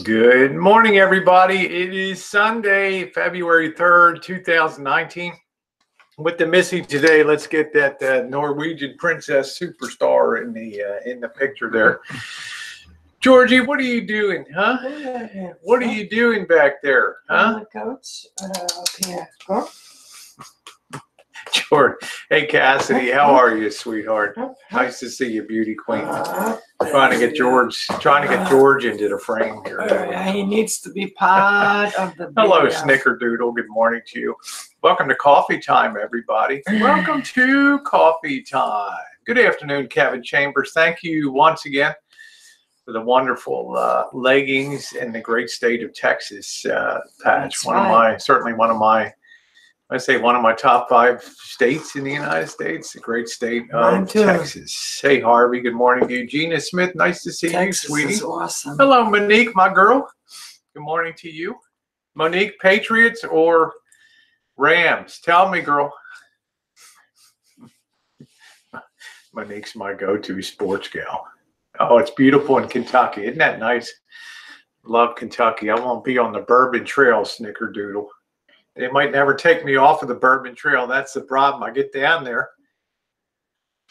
Good morning, everybody. It is Sunday, February 3rd, 2019. With the Missy today, let's get that Norwegian princess superstar in the picture there. Georgie, what are you doing, huh? What are you doing back there, huh? On the couch, up here. Go. George, hey Cassidy, how are you, sweetheart? Nice to see you, beauty queen. Trying to get George into the frame here. He needs to be part of the video. Hello, Snickerdoodle. Good morning to you. Welcome to Coffee Time, everybody. Welcome to Coffee Time. Good afternoon, Kevin Chambers. Thank you once again for the wonderful leggings in the great state of Texas patch. Certainly one of my top 5 states in the United States, the great state of Texas. Hey, Harvey, good morning to you. Gina Smith, nice to see Texas you, sweetie. Is awesome. Hello, Monique, my girl. Good morning to you. Monique, Patriots or Rams? Tell me, girl. Monique's my go-to sports gal. Oh, it's beautiful in Kentucky. Isn't that nice? Love Kentucky. I won't be on the Bourbon Trail, Snickerdoodle. They might never take me off of the Bourbon Trail. That's the problem. I get down there.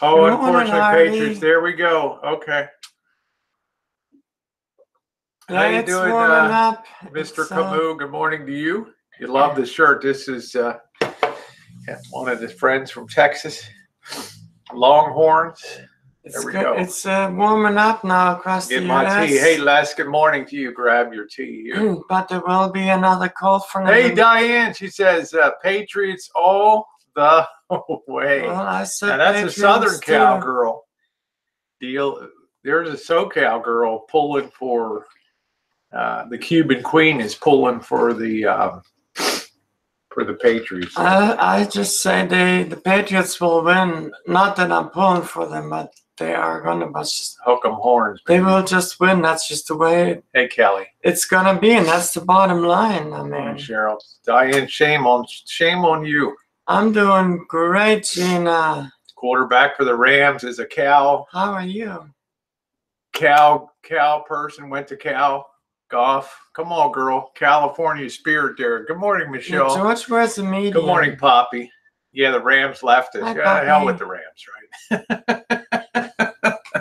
Oh, unfortunately, Patriots. There we go. Okay. How you doing, Mr. Camus? Good morning to you. You love the shirt. This is one of the friends from Texas. Longhorns. There we go. It's warming up now across the US. Get my tea. Hey, Les, good morning to you. Grab your tea here. But there will be another call from Hey, Diane. She says, Patriots all the way. Well, I said now, that's Patriots a Southern too. cowgirl deal. There's a SoCal girl pulling for the Cuban Queen is pulling for the Patriots. I just say the Patriots will win. Not that I'm pulling for them, but they are going to just hook 'em horns. Baby. They will just win. That's just the way. Hey, Kelly. It's going to be, and that's the bottom line. I mean, Cheryl, Diane, shame on you. I'm doing great, Gina. Quarterback for the Rams is a Cal. How are you? Cal person went to Cal. Golf. Come on, girl. California spirit there. Good morning, Michelle. George, where's the media? Good morning, Poppy. Yeah, the Rams left us. Hi, hell with the Rams, right?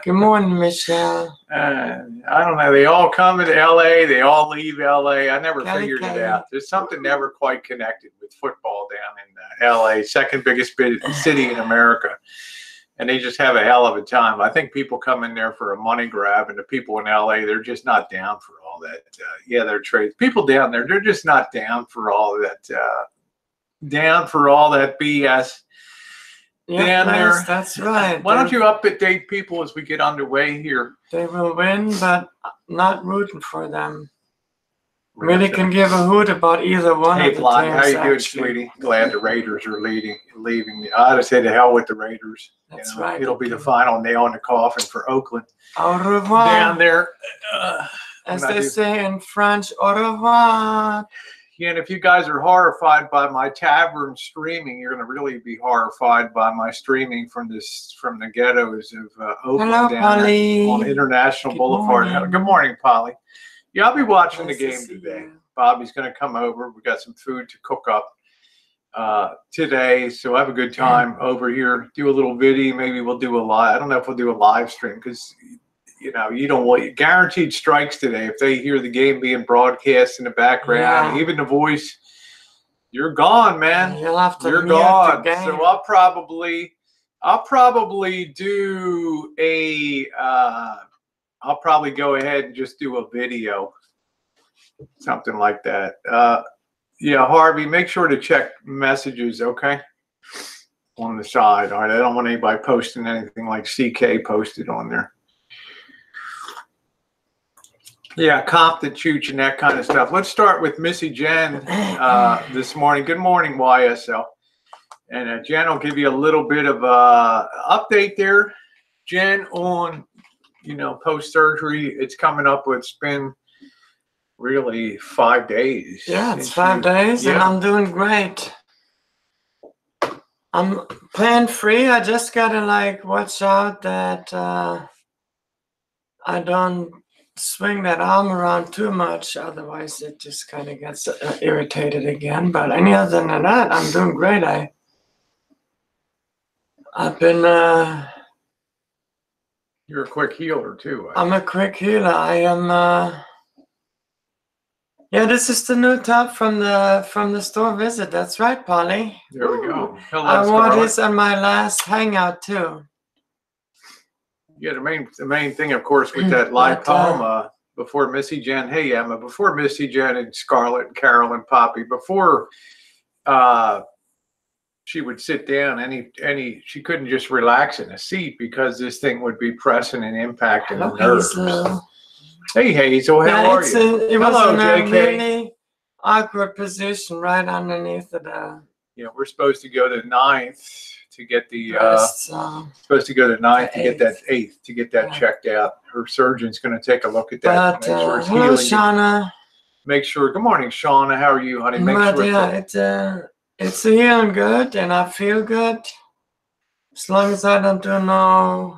Good morning, Michelle. I don't know. They all come into L.A. They all leave L.A. I never figured it out. There's something never quite connected with football down in L.A., second biggest city in America. And they just have a hell of a time. I think people come in there for a money grab, and the people in LA, they're just not down for all that. They're trades. People down there, they're just not down for all that. Down for all that BS. Yeah, down there. That's right. Why don't you update people as we get underway here? They will win, but not rooting for them. Really can give a hoot about either one of the Blonde, teams. How you doing, sweetie? Glad the Raiders are leaving. I just say to hell with the Raiders. That's right. It'll be the final nail in the coffin for Oakland. Au revoir. Down there. As they say in French, au revoir. Yeah, and if you guys are horrified by my tavern streaming, you're going to really be horrified by my streaming from the ghettos of Oakland. Hello, down Polly. On International Boulevard. Morning. Good morning, Polly. Yeah, I'll be watching the game to today. Bobby's going to come over. We got some food to cook up today, so have a good time over here. Do a little video. Maybe we'll do a live. I don't know if we'll do a live stream because you don't want guaranteed strikes today. If they hear the game being broadcast in the background, even the voice, you're gone, man. You'll have to. You're gone. So I'll probably do a. I'll probably go ahead and just do a video, something like that. Yeah, Harvey, make sure to check messages, okay? On the side. All right, I don't want anybody posting anything like CK posted on there. Yeah, comp the chooch and that kind of stuff. Let's start with Missy Jenn this morning. Good morning, YSL. And Jen will give you a little bit of update there, Jen, on post-surgery. It's coming up. It's been really 5 days. Yeah, it's 5 days, and I'm doing great. I'm pain-free. I just gotta watch out that I don't swing that arm around too much, otherwise it just kind of gets irritated again. But any other than that, I'm doing great. I've been You're a quick healer too. I'm a quick healer. I am yeah, this is the new top from the store visit. That's right, Polly. There we go. Hello, I wore Scarlett. this on my last hangout too. Yeah, the main thing, of course, with that lipoma before Missy Jenn. Hey, Emma, before Missy Jenn and Scarlett and Carol and Poppy, before she would sit down, she couldn't just relax in a seat because this thing would be pressing and impacting the nerves. Hazel. Hey, Hazel, how are you? It was Hello, in JK. a really awkward position right underneath the You know, we're supposed to go to 9th to get the supposed to go to 9th to get that 8th to get that checked out. Her surgeon's going to take a look at that. But Make sure it's hello, healing. Shauna. Make sure. Good morning, Shauna. How are you, honey? Make sure. Yeah, it's healing good, and I feel good. As long as I don't do no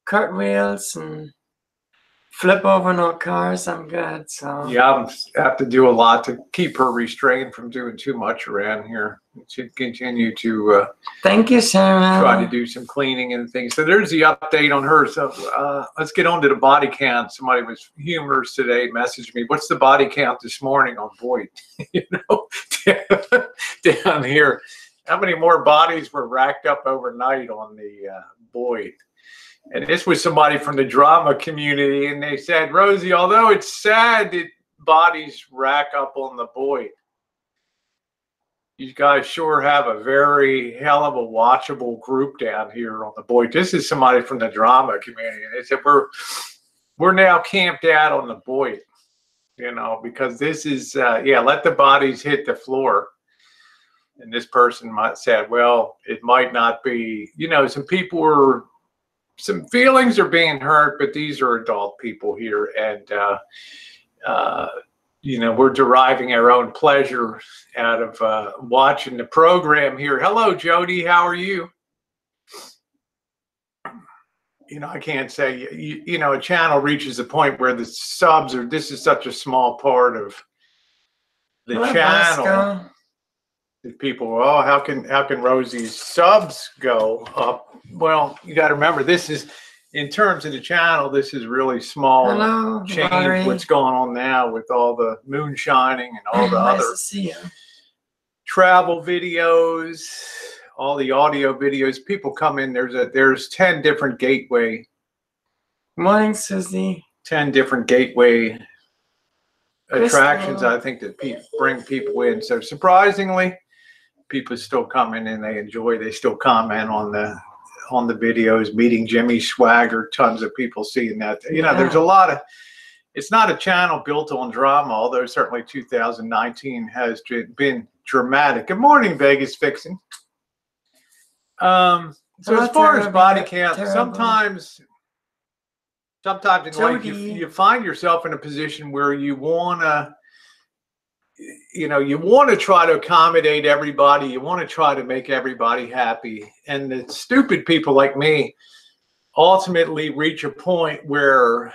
cartwheels and flip over no cars, I'm good. So yeah, I have to do a lot to keep her restrained from doing too much around here. She'd continue to thank you, Sarah. try to do some cleaning and things. So there's the update on her. So let's get on to the body count. Somebody was humorous today, messaged me, what's the body count this morning on Boyd? You know, down here. How many more bodies were racked up overnight on the Boyd? And this was somebody from the drama community, and they said, Rosie, although it's sad that bodies rack up on the Boyd, you guys sure have a very hell of a watchable group down here on the Boyd. This is somebody from the drama community. And they said, we're now camped out on the Boyd, you know, because this is, let the bodies hit the floor. And this person might said, well, it might not be, you know, some feelings are being hurt, but these are adult people here. And, you know, we're deriving our own pleasure out of watching the program here. Hello, Jody. How are you? You know, I can't say, you know, a channel reaches a point where the subs are, this is such a small part of the channel. That people, oh, how can Rosie's subs go up? Well, you got to remember, this is, in terms of the channel, this is really small change. What's going on now with all the moonshining and all the nice other to see you. Travel videos, all the audio videos. People come in. There's 10 different gateway. Morning, Susie. 10 different gateway attractions. I think that bring people in. So surprisingly, people still come in and they enjoy. They still comment on the videos. Meeting Jimmy Swagger. Tons of people seeing that. You know, there's a lot of. It's not a channel built on drama, although certainly 2019 has been dramatic. Good morning, Vegas Fixin'. So as far as body count, sometimes in life you find yourself in a position where you want to, you know, you want to try to accommodate everybody. You want to try to make everybody happy. And the stupid people like me ultimately reach a point where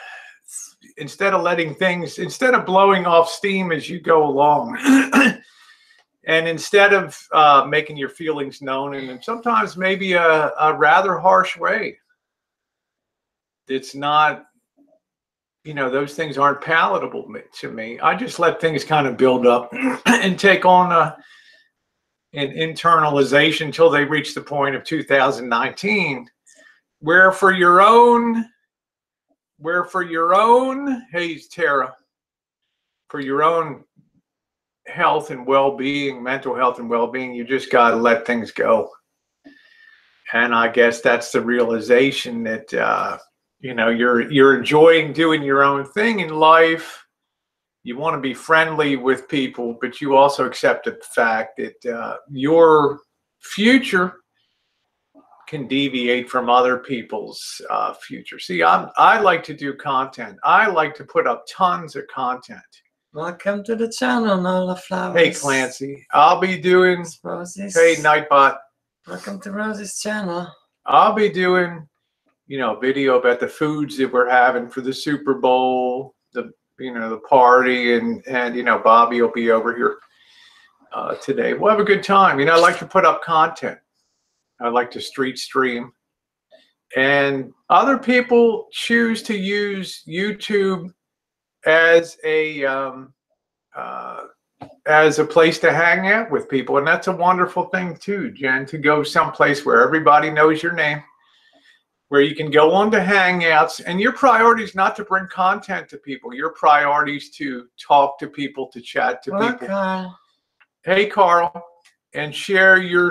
instead of blowing off steam as you go along, and instead of making your feelings known, and sometimes maybe a rather harsh way, it's not, you know, those things aren't palatable to me. I just let things kind of build up and take on an internalization until they reach the point of 2019, where for your own, hey, Tara, for your own health and well-being, mental health and well-being, you just got to let things go. And I guess that's the realization that, you know, you're enjoying doing your own thing in life. You want to be friendly with people, but you also accept the fact that your future can deviate from other people's future. See, I like to do content. I like to put up tons of content. Welcome to the channel, Nola Flowers. Hey, Clancy. I'll be doing. Hey, Nightbot. Welcome to Rosie's channel. I'll be doing, video about the foods that we're having for the Super Bowl, the party, and Bobby will be over here today. We'll have a good time. I like to put up content. I like to stream. And other people choose to use YouTube as a place to hang out with people. And that's a wonderful thing too, Jen, to go someplace where everybody knows your name, where you can go on to Hangouts, and your priority is not to bring content to people. Your priority is to talk to people, to chat to people. Hey, Carl, and share your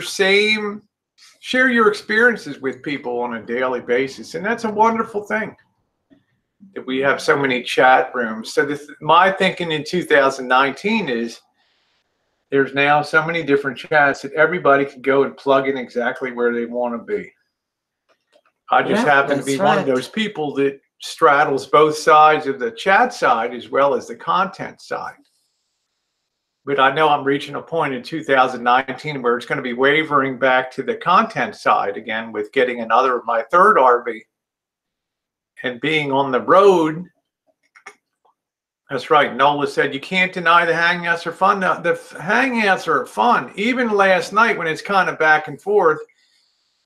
experiences with people on a daily basis. And that's a wonderful thing that we have so many chat rooms. So my thinking in 2019 is there's now so many different chats that everybody can go and plug in exactly where they want to be. I just happen to be one of those people that straddles both sides of the chat side as well as the content side. But I know I'm reaching a point in 2019 where it's going to be wavering back to the content side again with getting my third RV and being on the road. That's right. Nola said, you can't deny the Hangouts are fun. Now, the Hangouts are fun. Even last night when it's kind of back and forth,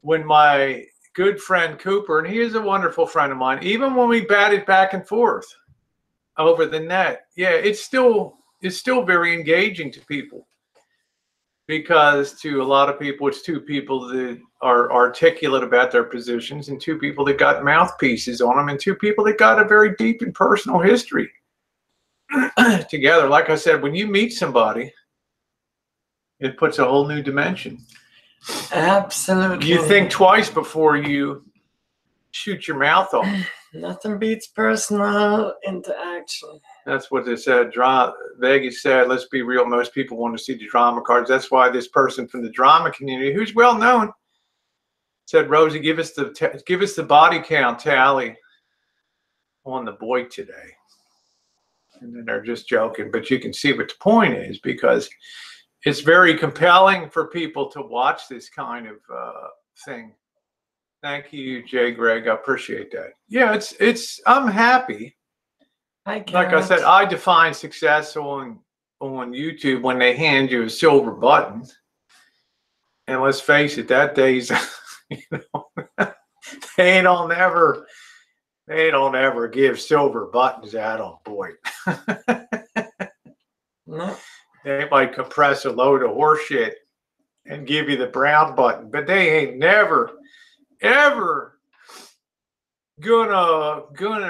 when my good friend Cooper, and he is a wonderful friend of mine, even when we batted back and forth over the net, it's still very engaging to people, because to a lot of people, it's two people that are articulate about their positions, and two people that got mouthpieces on them, and two people that got a very deep and personal history together. Like I said, when you meet somebody, it puts a whole new dimension. Absolutely. You think twice before you shoot your mouth off. Nothing beats personal interaction. That's what they said. Vegas said, let's be real, most people want to see the drama cards. That's why this person from the drama community, who's well known, said, Rosie, give us the body count tally on the boy today. And then they're just joking, but you can see what the point is, because it's very compelling for people to watch this kind of thing. Thank you, Jay Greg. I appreciate that. Yeah, I'm happy. Like I said, I define success on YouTube when they hand you a silver button. And let's face it, that day's, they don't ever give silver buttons out on boy. No. They might compress a load of horse shit and give you the brown button, but they ain't never, ever gonna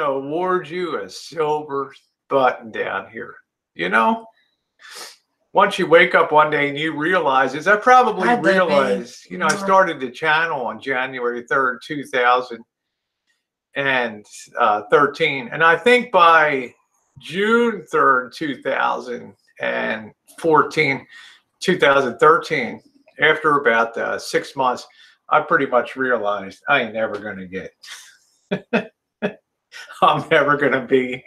award you a silver button down here. Once you wake up one day and you realize, as I probably realized, I started the channel on January 3rd, 2013, and I think by June 3rd, 2013, after about 6 months, I pretty much realized I ain't never going to get, I'm never going to be,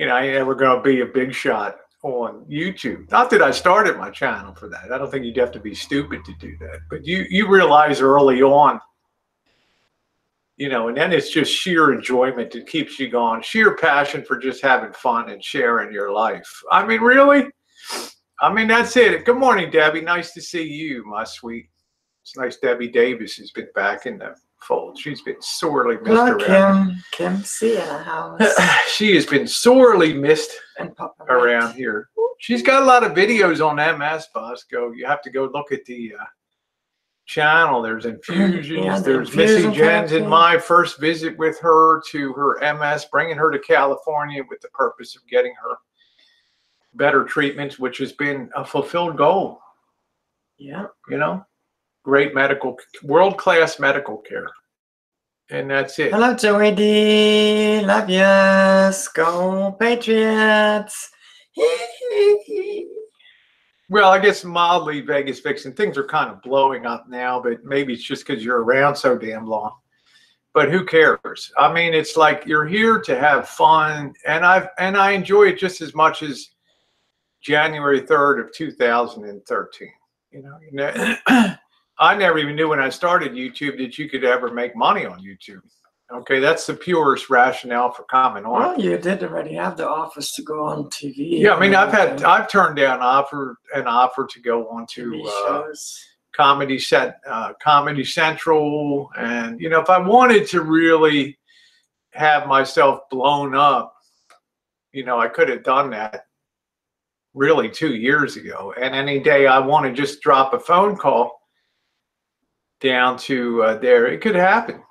I ain't never going to be a big shot on YouTube. Not that I started my channel for that. I don't think you'd have to be stupid to do that. But you realize early on, and then it's just sheer enjoyment that keeps you going, sheer passion for just having fun and sharing your life. I mean, really? I mean, that's it. Good morning, Debbie. Nice to see you, my sweet. It's nice Debbie Davis has been back in the fold. She's been sorely missed around. Kim, see ya, house. She has been sorely missed around here. She's got a lot of videos on MS, Bosco. You have to go look at the channel. There's infusions. There's Missy Jenn in my first visit with her to her MS, bringing her to California with the purpose of getting her better treatments, which has been a fulfilled goal. Yeah. Great world-class medical care. And that's it. Hello, Joey D. Love yous. Go Patriots. Well, I guess mildly Vegas vixen. Things are kind of blowing up now, but maybe it's just because you're around so damn long. But who cares? I mean, it's like you're here to have fun, and I enjoy it just as much as January 3rd of 2013. I never even knew when I started YouTube that you could ever make money on YouTube. Okay, that's the purest rationale for coming on. Well, you did already have the office to go on TV. Yeah, I mean, I've turned down an offer to go on to Comedy Central, and if I wanted to really have myself blown up, I could have done that really 2 years ago. And any day I want to just drop a phone call down to there, it could happen.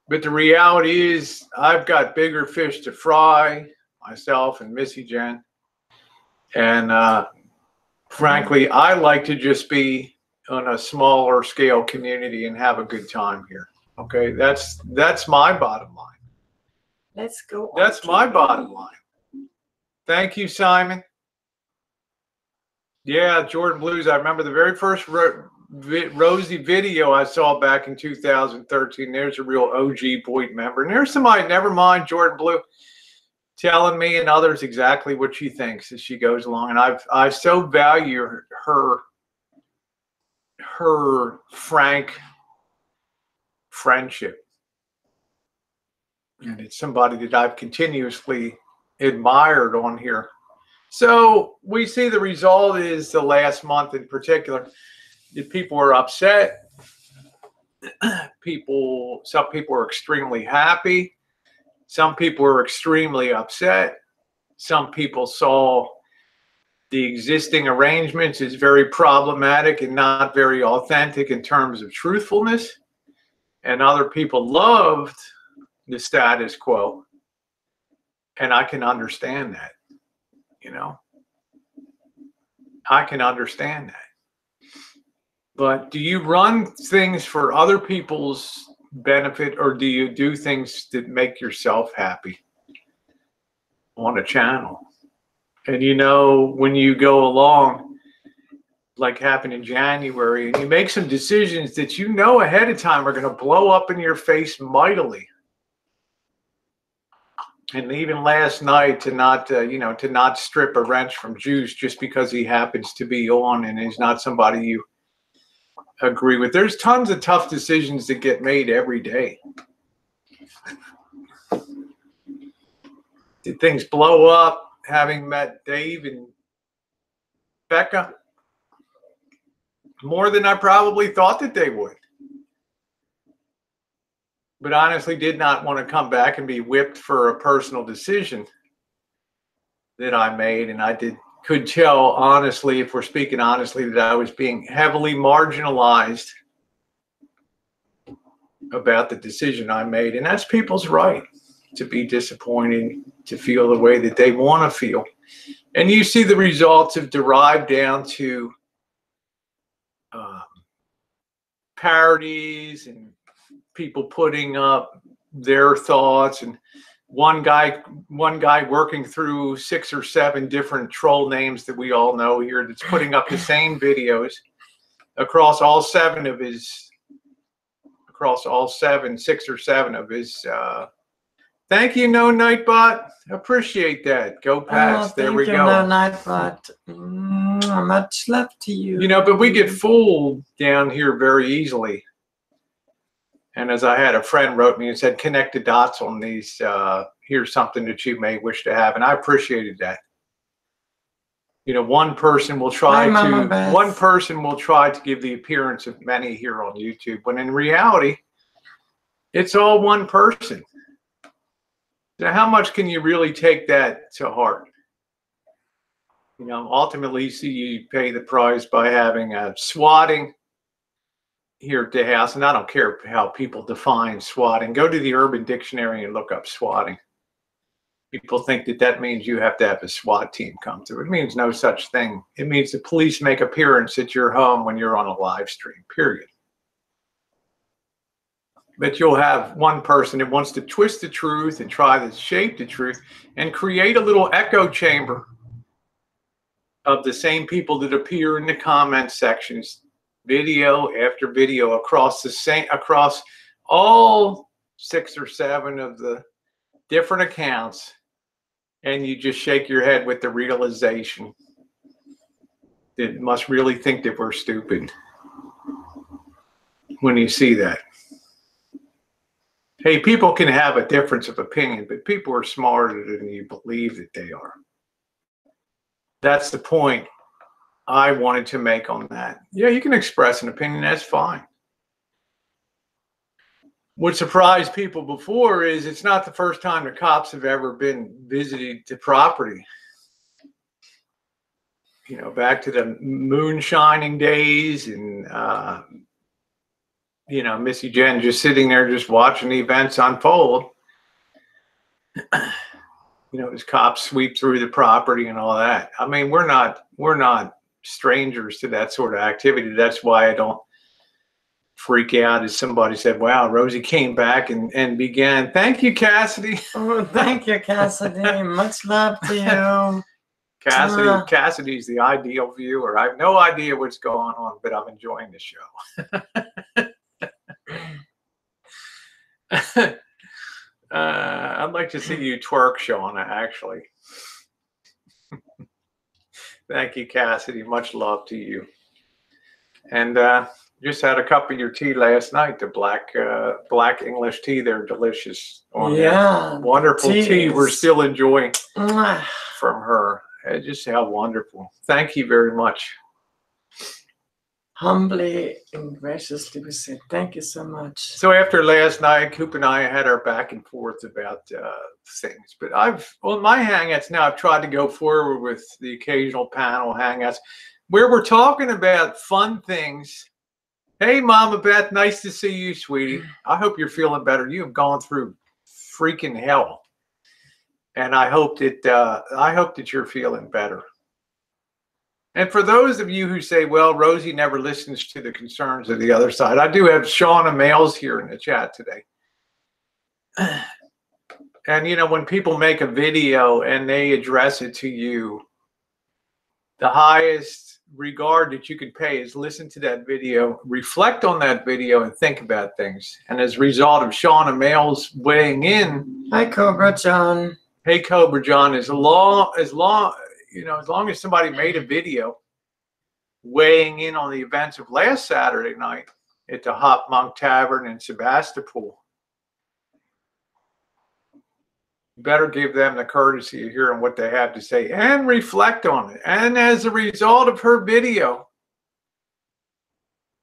But the reality is I've got bigger fish to fry, myself and Missy Jenn. And frankly, I like to just be on a smaller scale community and have a good time here. Okay, that's my bottom line. Let's go. That's my bottom line. Thank you, Simon. Yeah, Jordan Blues. I remember the very first Rosie video I saw back in 2013. There's a real OG Boyd member. And there's somebody, never mind Jordan Blue, telling me and others exactly what she thinks as she goes along. And I so value her frank friendship. And it's somebody that I've continuously admired on here. So we see the result is the last month in particular. People are upset. Some people are extremely happy. Some people are extremely upset. Some people saw the existing arrangements as very problematic and not very authentic in terms of truthfulness. And other people loved the status quo. And I can understand that. I can understand that. But do you run things for other people's benefit, or do you do things that make yourself happy on a channel? And when you go along, like happened in January, and you make some decisions that ahead of time are going to blow up in your face mightily. And even last night, to not strip a wrench from Juice just because he happens to be on and he's not somebody you agree with. There's tons of tough decisions that get made every day. Did things blow up having met Dave and Becca? More than I probably thought that they would. But honestly did not want to come back and be whipped for a personal decision that I made. And I could tell, honestly, if we're speaking honestly, that I was being heavily marginalized about the decision I made. And that's people's right to be disappointed, to feel the way that they want to feel. And you see the results have derived down to parodies and people putting up their thoughts, and one guy working through 6 or 7 different troll names that we all know here that's putting up the same videos across all 6 or 7 of his thank you, No Nightbot. Appreciate that. Go past. There we go. No Nightbot. Much love to you. But we get fooled down here very easily. And as I had a friend wrote me and said, connect the dots on these. Here's something that you may wish to have. And I appreciated that. One person will try to give the appearance of many here on YouTube, when in reality, it's all one person. So how much can you really take that to heart? Ultimately, you pay the price by having a swatting here at the house. And I don't care how people define swatting. Go to the Urban Dictionary and look up swatting. People think that means you have to have a SWAT team come through. It means no such thing. It means the police make appearance at your home when you're on a live stream, period. But you'll have one person that wants to twist the truth and try to shape the truth and create a little echo chamber of the same people that appear in the comment sections, video after video, across all 6 or 7 of the different accounts. And you just shake your head with the realization that must really think that we're stupid when you see that. Hey, people can have a difference of opinion, but people are smarter than you believe that they are. That's the point I wanted to make on that. Yeah, you can express an opinion. That's fine. What surprised people before is it's not the first time the cops have ever been visited the property. You know, back to the moonshining days and, you know, Missy Jenn just sitting there just watching the events unfold. You know, as cops sweep through the property and all that. I mean, we're not strangers to that sort of activity. That's why I don't freak out as somebody said, wow, Rosie came back and began. Thank you, Cassidy. Oh, thank you, Cassidy. Much love to you. Cassidy's the ideal viewer. I have no idea what's going on, but I'm enjoying the show. I'd like to see you twerk, Shauna, actually. Thank you, Cassidy. Much love to you. And just had a cup of your tea last night, the black English tea. They're delicious. Yeah. Wonderful tea we're still enjoying Mwah. From her. Just how wonderful. Thank you very much. Humbly and graciously we say thank you so much. So after last night, Coop and I had our back and forth about things. But on my Hangouts now, I've tried to go forward with the occasional panel Hangouts where we're talking about fun things. Hey, Mama Beth, nice to see you, sweetie. I hope you're feeling better. You have gone through freaking hell. And I hope that you're feeling better. And for those of you who say, well, Rosie never listens to the concerns of the other side, I do have Shauna Males here in the chat today. And, you know, when people make a video and they address it to you, the highest regard that you can pay is listen to that video, reflect on that video, and think about things. And as a result of Shauna Males weighing in. Hi, Cobra John. Hey, Cobra John, as long as somebody made a video weighing in on the events of last Saturday night at the Hop Monk Tavern in Sebastopol, you better give them the courtesy of hearing what they have to say and reflect on it. And as a result of her video,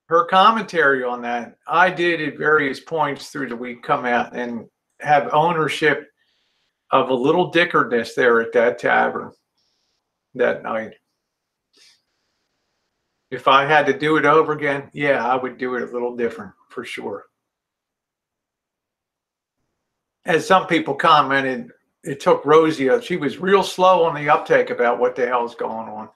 her commentary on that, I did at various points through the week come out and have ownership of a little dickerness there at that tavern that night. If I had to do it over again, yeah, I would do it a little different for sure. As some people commented, it took Rosie, she was real slow on the uptake about what the hell's going on.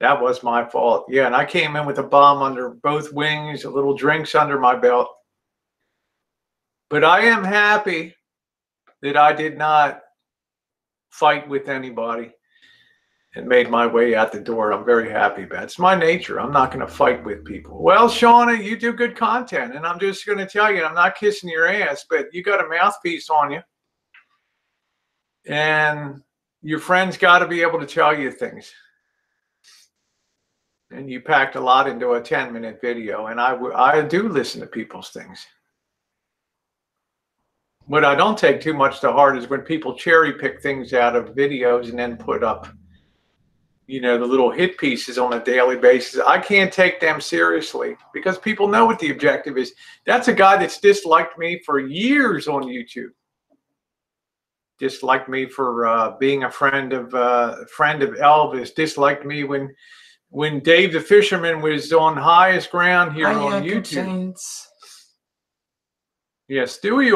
That was my fault. Yeah, and I came in with a bomb under both wings, a little drinks under my belt. But I am happy that I did not fight with anybody and made my way out the door. I'm very happy about it. It's my nature. I'm not going to fight with people. Well, Shauna, you do good content, and I'm just going to tell you, I'm not kissing your ass, but you got a mouthpiece on you. And your friends got to be able to tell you things. And you packed a lot into a 10-minute video, and I do listen to people's things. What I don't take too much to heart is when people cherry pick things out of videos and then put up, you know, the little hit pieces on a daily basis. I can't take them seriously because people know what the objective is. That's a guy that's disliked me for years on YouTube. Disliked me for being a friend of Elvis. Disliked me when Dave the Fisherman was on highest ground here on YouTube. Yeah, Stewie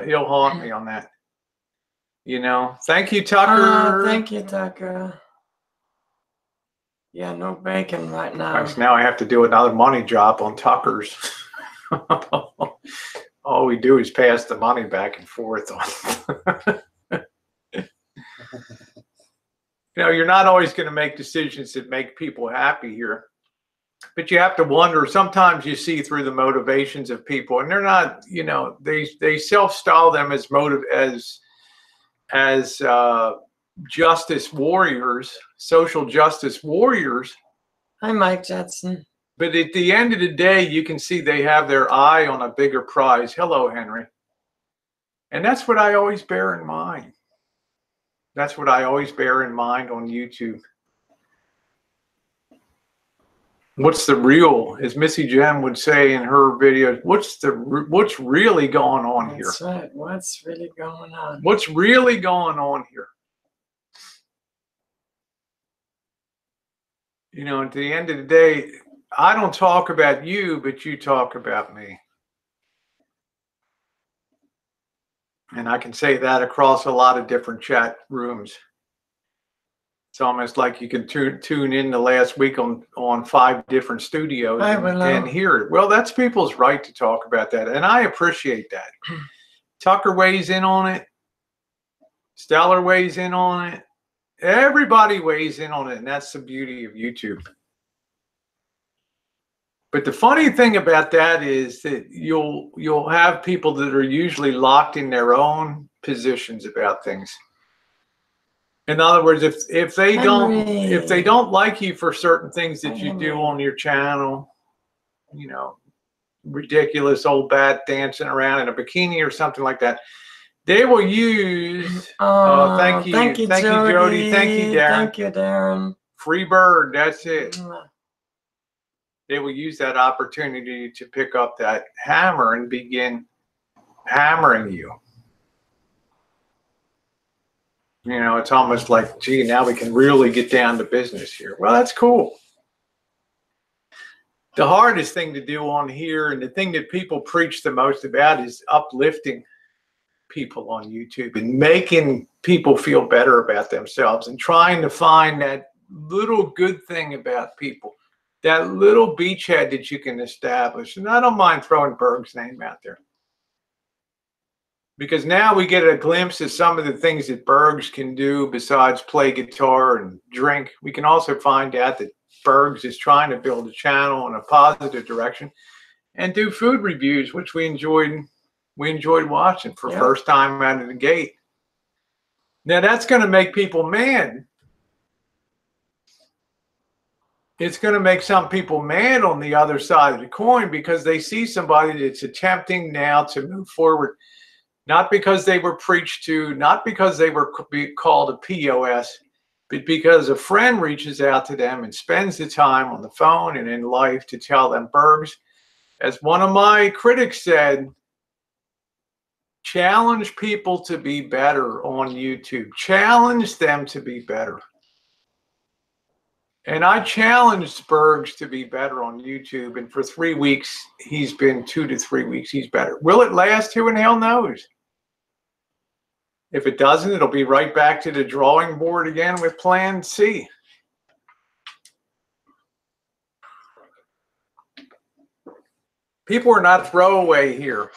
he'll haunt me on that. You know. Thank you, Tucker. Thank you, Tucker. Yeah, no bacon right now. Nice. Now I have to do another money drop on Tucker's. All we do is pass the money back and forth on. You know, you're not always going to make decisions that make people happy here. But you have to wonder, sometimes you see through the motivations of people, and they're not, you know, they self-style them as justice warriors, social justice warriors. Hi, Mike Jetson. But at the end of the day, you can see they have their eye on a bigger prize. Hello, Henry. And that's what I always bear in mind. That's what I always bear in mind on YouTube. What's the real, as Missy Jenn would say in her videos, what's really going on here? That's right. What's really going on? What's really going on here? You know, at the end of the day, I don't talk about you, but you talk about me. And I can say that across a lot of different chat rooms. It's almost like you can tune in the last week on 5 different studios and hear it. Well, that's people's right to talk about that. And I appreciate that. Tucker weighs in on it. Stellar weighs in on it. Everybody weighs in on it. And that's the beauty of YouTube. But the funny thing about that is that you'll have people that are usually locked in their own positions about things. In other words, if they don't like you for certain things that you do on your channel, you know, ridiculous old bat dancing around in a bikini or something like that, they will use. Thank you, Jody. Thank you, Darren. Thank you, Darren. Free bird. That's it. They will use that opportunity to pick up that hammer and begin hammering you. You know, it's almost like, gee, now we can really get down to business here. Well, that's cool. The hardest thing to do on here, and the thing that people preach the most about, is uplifting people on YouTube and making people feel better about themselves and trying to find that little good thing about people, that little beachhead that you can establish. And I don't mind throwing Berg's name out there, because now we get a glimpse of some of the things that Bergs can do besides play guitar and drink. We can also find out that Bergs is trying to build a channel in a positive direction and do food reviews, which we enjoyed watching for first time out of the gate. Now that's going to make people mad. It's going to make some people mad on the other side of the coin, because they see somebody that's attempting now to move forward. Not because they were preached to, not because they were called a POS, but because a friend reaches out to them and spends the time on the phone and in life to tell them, Bergs, as one of my critics said, challenge people to be better on YouTube. Challenge them to be better. And I challenged Bergs to be better on YouTube. And for 3 weeks, he's been 2 to 3 weeks, he's better. Will it last? Who in hell knows? If it doesn't, it'll be right back to the drawing board again with Plan C. People are not throwaway here.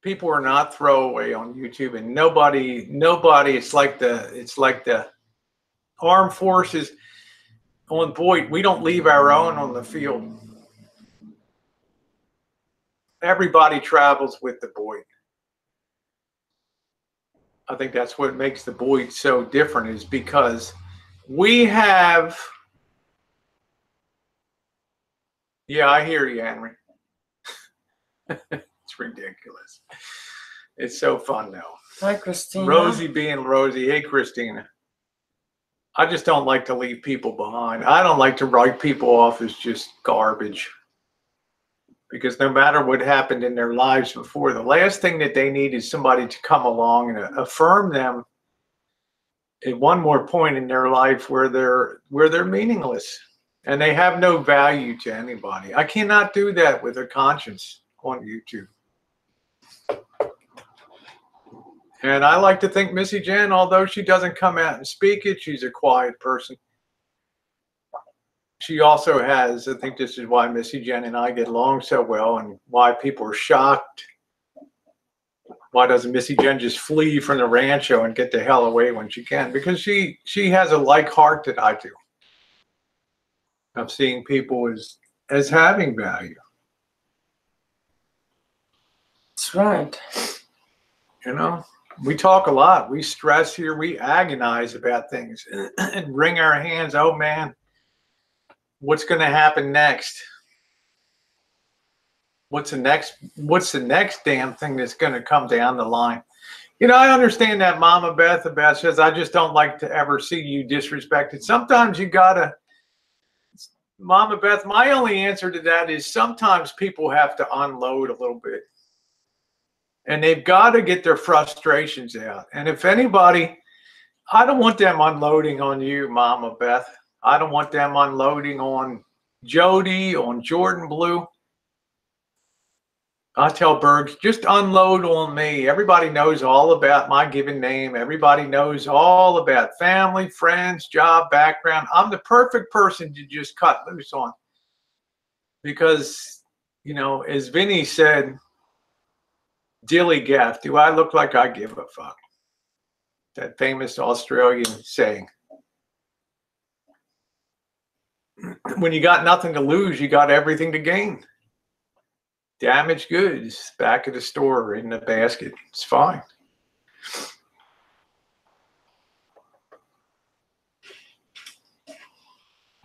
People are not throwaway on YouTube, and nobody. It's like the armed forces on Boyd. We don't leave our own on the field. Everybody travels with the Boyd. I think that's what makes the Boyd so different, is because we have. Yeah, I hear you, Henry. It's ridiculous. It's so fun though. Hi, Christina. Rosie being Rosie. Hey, Christina. I just don't like to leave people behind. I don't like to write people off as just garbage, because no matter what happened in their lives before, the last thing that they need is somebody to come along and affirm them at one more point in their life where they're meaningless and they have no value to anybody. I cannot do that with a conscience on YouTube. And I like to think Missy Jenn, although she doesn't come out and speak it, she's a quiet person. She also has, I think this is why Missy Jenn and I get along so well, and why people are shocked. Why doesn't Missy Jenn just flee from the Rancho and get the hell away when she can? Because she has a like heart that I do, of seeing people as having value. That's right. You know, we talk a lot. We stress here. We agonize about things and wring our hands. Oh, man. what's going to happen next? What's the next damn thing that's going to come down the line? You know, I understand that Mama Beth says, I just don't like to ever see you disrespected. Sometimes you gotta, Mama Beth, my only answer to that is sometimes people have to unload a little bit. And they've got to get their frustrations out. And if anybody, I don't want them unloading on you, Mama Beth. I don't want them unloading on Jody, on Jordan Blue. I tell Bergs, just unload on me. Everybody knows all about my given name. Everybody knows all about family, friends, job, background. I'm the perfect person to just cut loose on. Because, you know, as Vinny said, dilly gaff, do I look like I give a fuck? That famous Australian saying. When you got nothing to lose, you got everything to gain. Damaged goods back at the store in the basket. It's fine.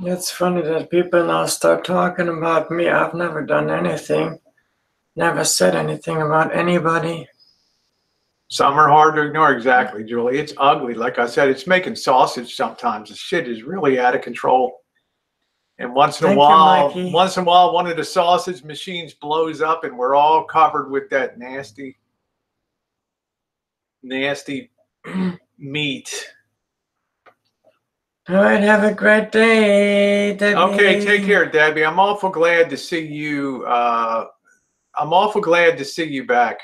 It's funny that people now start talking about me. I've never done anything. Never said anything about anybody. Some are hard to ignore. Exactly, Julie. It's ugly. Like I said, it's making sausage sometimes. The shit is really out of control. And once in a while, one of the sausage machines blows up and we're all covered with that nasty, nasty meat. All right, have a great day, Debbie. Okay, take care, Debbie. I'm awful glad to see you. I'm awful glad to see you back.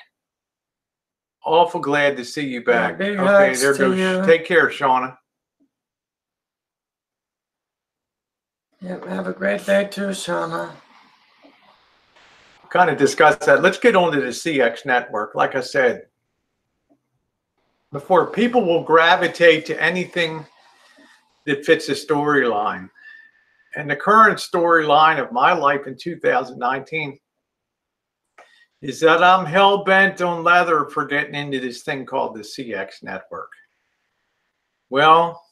Awful glad to see you back. Yeah, okay, there goes. You. Take care, Shauna. Yep, have a great day too, Shauna. Kind of discussed that. Let's get on to the CX network. Like I said before, people will gravitate to anything that fits a storyline. And the current storyline of my life in 2019 is that I'm hell-bent on leather for getting into this thing called the CX network. Well,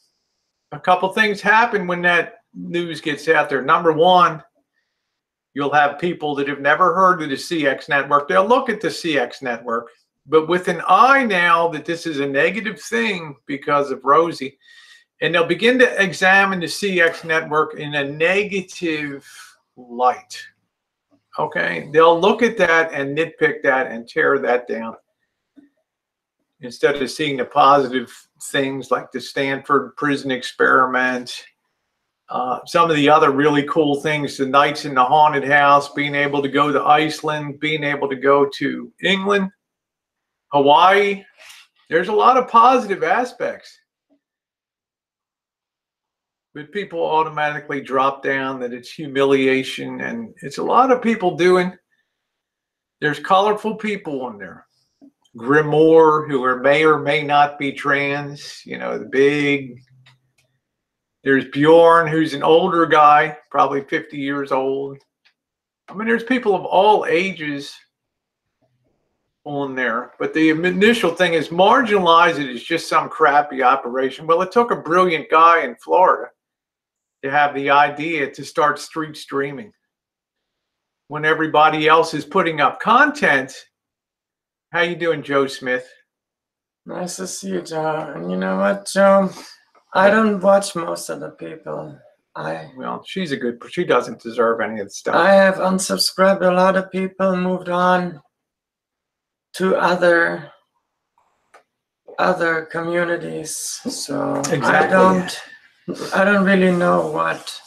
a couple things happen when that news gets out there. Number one, you'll have people that have never heard of the CX network. They'll look at the CX network, but with an eye now that this is a negative thing because of Rosie, and they'll begin to examine the CX network in a negative light. Okay, they'll look at that and nitpick that and tear that down instead of seeing the positive things like the Stanford prison experiment, some of the other really cool things, the nights in the haunted house, being able to go to Iceland, being able to go to England, Hawaii. There's a lot of positive aspects. But people automatically drop down that it's humiliation, and it's a lot of people doing. There's colorful people on there. Grimoire, who are may or may not be trans, you know, the big. There's Bjorn, who's an older guy, probably 50 years old. I mean, there's people of all ages on there. But the initial thing is marginalize it as just some crappy operation. Well, it took a brilliant guy in Florida to have the idea to start street streaming. When everybody else is putting up content. How you doing, Joe Smith? Nice to see you, Joe. And you know what, Joe? I don't watch most of the people. Well, she's a good. She doesn't deserve any of the stuff. I have unsubscribed a lot of people, moved on to other communities. So exactly. I don't really know what.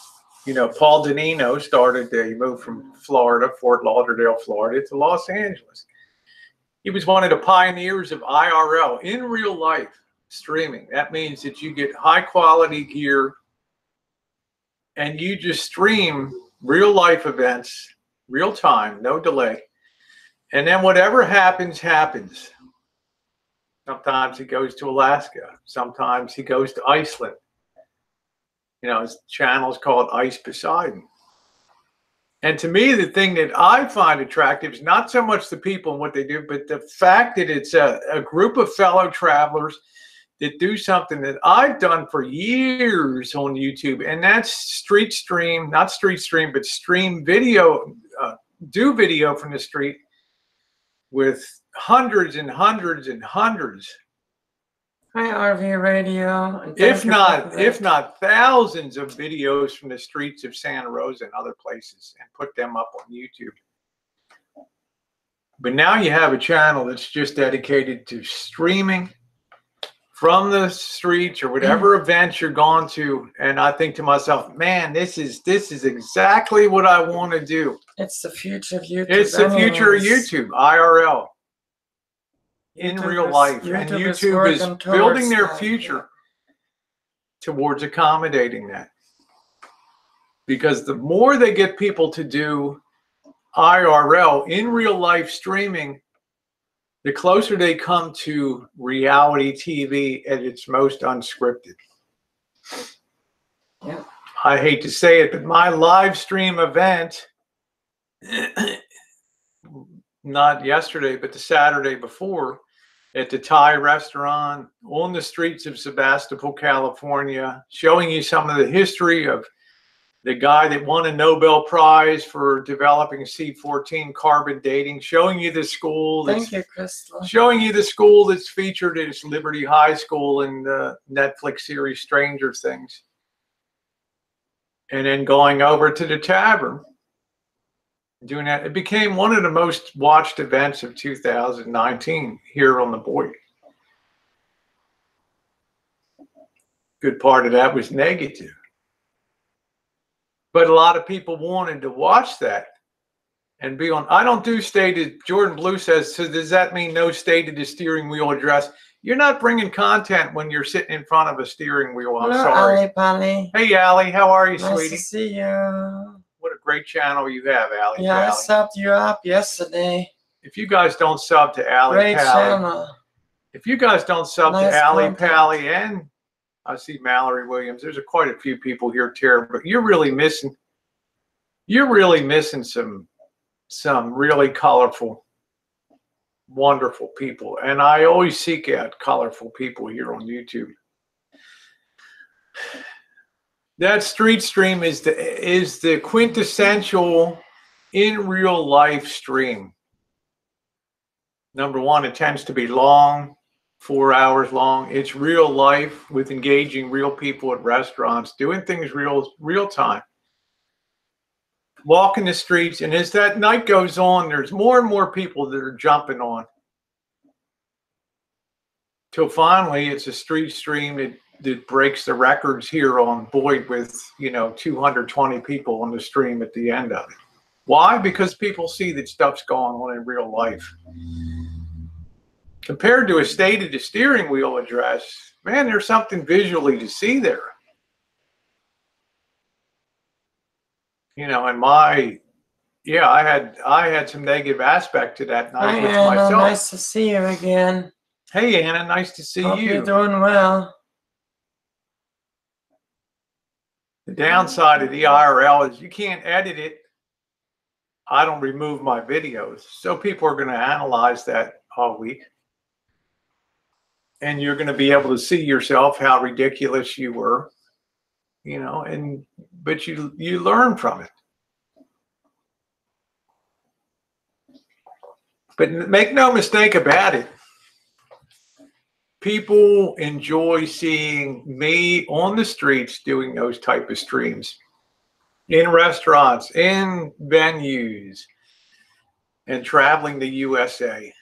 You know, Paul Danino started. He moved from Florida, Fort Lauderdale, Florida, to Los Angeles. He was one of the pioneers of IRL, in real life streaming. That means that you get high quality gear and you just stream real life events, real time, no delay. And then whatever happens, happens. Sometimes he goes to Alaska. Sometimes he goes to Iceland. You know, his channel is called Ice Poseidon. And to me, the thing that I find attractive is not so much the people and what they do, but the fact that it's a group of fellow travelers that do something that I've done for years on YouTube, and that's street stream, not street stream, but stream video, do video from the street with hundreds and hundreds and hundreds. Hi, RV Radio. And If not thousands of videos from the streets of Santa Rosa and other places, and put them up on YouTube. But now you have a channel that's just dedicated to streaming from the streets or whatever events you're going to. And I think to myself, man, this is exactly what I want to do. It's the future of YouTube. It's the future of YouTube, IRL, in real life. And YouTube is building their future towards accommodating that. Because the more they get people to do IRL, in real life streaming, the closer they come to reality TV at its most unscripted. Yeah. I hate to say it, but my live stream event, not yesterday, but the Saturday before, at the Thai restaurant on the streets of Sebastopol, California, showing you some of the history of the guy that won a Nobel Prize for developing C14 carbon dating, showing you the school. Thank you, Crystal. Showing you the school that's featured as Liberty High School in the Netflix series Stranger Things. And then going over to the tavern, doing that. It became one of the most watched events of 2019 here on the Boyd. Good part of that was negative. But a lot of people wanted to watch that and be on. I don't do stated. Jordan Blue says, so does that mean no state of the steering wheel address? You're not bringing content when you're sitting in front of a steering wheel. I'm sorry. Allie, Pally. Hey, Allie. How are you, Nice sweetie? to see you. What a great channel you have, Allie. Yeah, I Pally. subbed you up yesterday. If you guys don't sub to Allie Great Pally, channel. if you guys don't sub Nice to Allie content. Pally, and I see Mallory Williams, there's quite a few people here, Tara, but you're really missing some really colorful, wonderful people. And I always seek out colorful people here on YouTube. That street stream is the quintessential in real life stream. Number one, it tends to be long, 4 hours long. It's real life with engaging real people at restaurants, doing things real time. Walking the streets, and as that night goes on, there's more and more people that are jumping on. Till finally, it's a street stream that breaks the records here on Boyd with, 220 people on the stream at the end of it. Why? Because people see that stuff's going on in real life. Compared to a state of the steering wheel address, man, there's something visually to see there. And I had some negative aspect to that night Hi, with Anna. myself. Nice to see you again. Hey, Anna, nice to see Hope you. you're doing well. The downside of the IRL is you can't edit it. I don't remove my videos. So people are going to analyze that all week. And you're going to be able to see yourself how ridiculous you were, but you learn from it. But make no mistake about it. People enjoy seeing me on the streets doing those type of streams, in restaurants, in venues, and traveling the USA,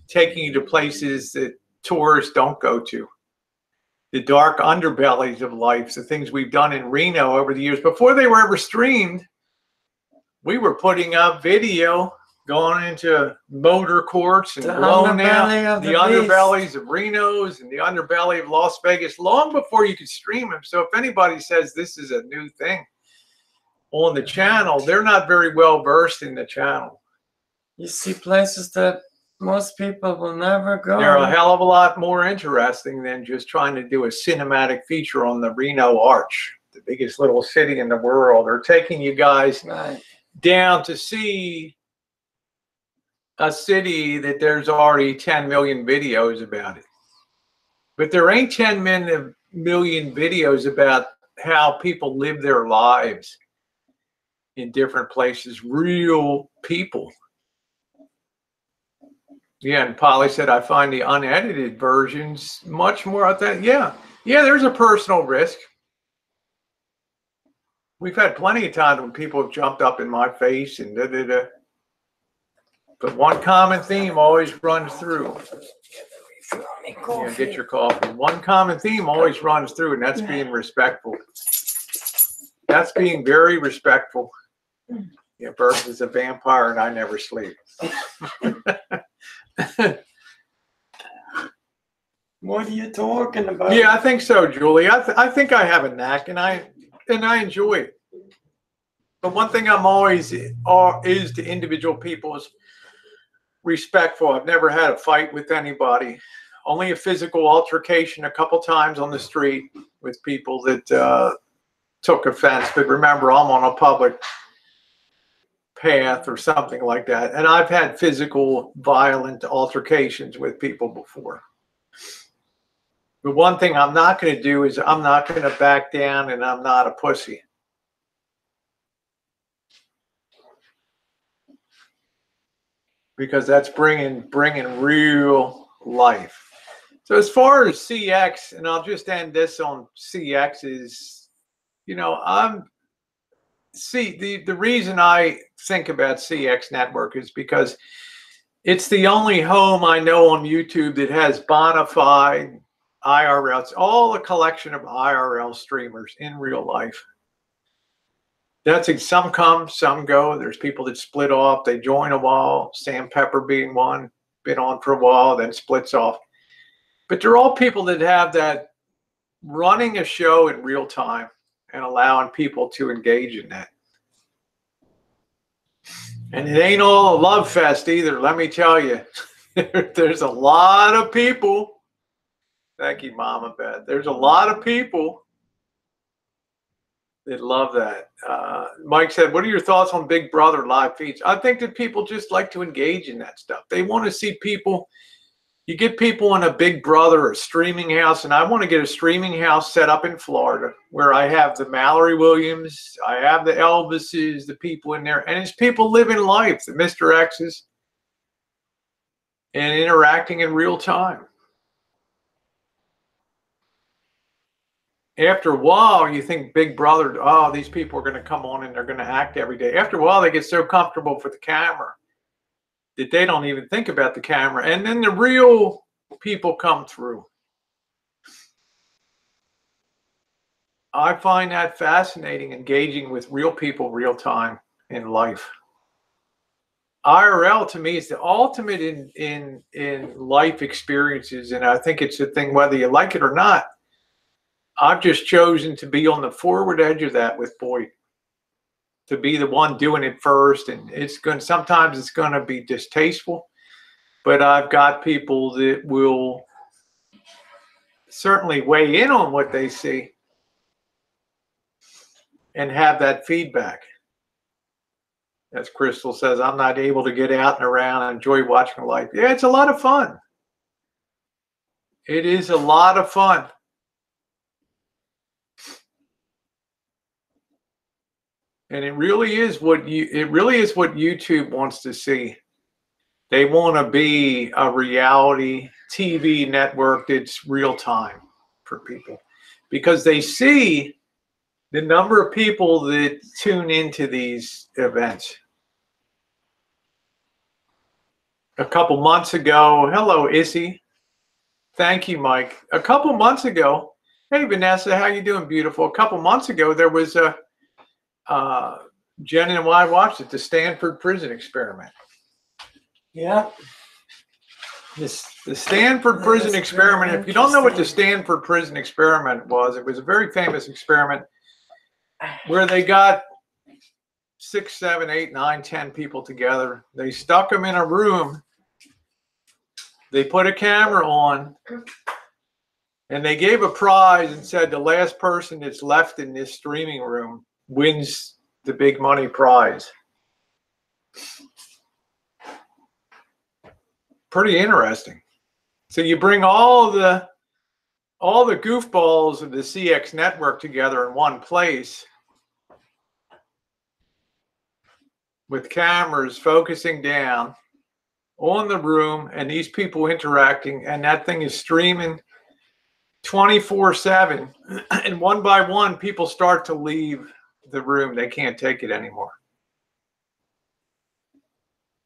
taking you to places that tourists don't go to. The dark underbellies of life, the things we've done in Reno over the years. Before they were ever streamed, we were putting up video, going into motor courts and blowing out the underbellies of Reno's and the underbelly of Las Vegas long before you could stream them. So if anybody says this is a new thing on the channel, they're not very well versed in the channel. You see places that most people will never go. They're a hell of a lot more interesting than just trying to do a cinematic feature on the Reno Arch, the biggest little city in the world, or taking you guys down to see a city that there's already 10 million videos about it. But there ain't 10 million videos about how people live their lives in different places, real people. Yeah, and Polly said, I find the unedited versions much more authentic. Yeah, there's a personal risk. We've had plenty of times when people have jumped up in my face and da-da-da. But one common theme always runs through. Yeah, get your coffee. One common theme always runs through, and that's being respectful. That's being very respectful. Yeah, Burns is a vampire, and I never sleep. What are you talking about? Yeah, I think so, Julie. I think I have a knack, and I enjoy it. But one thing I'm always is to individual people is respectful. I've never had a fight with anybody. Only a physical altercation a couple times on the street with people that took offense. But remember, I'm on a public path or something like that. And I've had physical, violent altercations with people before. But one thing I'm not going to do is I'm not going to back down, and I'm not a pussy. Because that's bringing real life. So as far as CX, and I'll just end this on CX is, you know, the reason I think about CX Network is because it's the only home I know on YouTube that has bona fide IRL. It's all a collection of IRL streamers in real life. That's it. Some come, some go. There's people that split off. They join a while. Sam Pepper being one, been on for a while, then splits off. But they're all people that have that running a show in real time and allowing people to engage in that. And it ain't all a love fest either, let me tell you. There's a lot of people. Thank you, Mama Beth. There's a lot of people that love that. Mike said, what are your thoughts on Big Brother live feeds? I think that people just like to engage in that stuff. They want to see people. You get people in a Big Brother or streaming house, and I want to get a streaming house set up in Florida where I have the Mallory Williams, I have the Elvises, the people in there, and it's people living life, the Mr. X's, and interacting in real time. After a while, you think Big Brother, oh, these people are going to come on and they're going to act every day. After a while, they get so comfortable for the camera that they don't even think about the camera. And then the real people come through. I find that fascinating, engaging with real people, real time in life. IRL to me is the ultimate in life experiences. And I think it's a thing, whether you like it or not. I've just chosen to be on the forward edge of that with Boyd, to be the one doing it first. And sometimes it's going to be distasteful, but I've got people that will certainly weigh in on what they see and have that feedback. As Crystal says, I'm not able to get out and around and enjoy watching life. Yeah, it's a lot of fun. It is a lot of fun. And it really is what YouTube wants to see. They want to be a reality TV network that's real time for people, because they see the number of people that tune into these events. A couple months ago, hello, Issy. Thank you, Mike. A couple months ago, hey, Vanessa, how you doing, beautiful? A couple months ago, there was a Jen and I watched it, the Stanford Prison Experiment. Yeah. The Stanford Prison Experiment. If you don't know what the Stanford Prison Experiment was, it was a very famous experiment where they got 6, 7, 8, 9, 10 people together. They stuck them in a room. They put a camera on, and they gave a prize and said the last person that's left in this streaming room wins the big money prize. Pretty interesting. So you bring all the all the goofballs of the CX network together in one place with cameras focusing down on the room and these people interacting, and that thing is streaming 24/7, and one by one people start to leave the room. They can't take it anymore.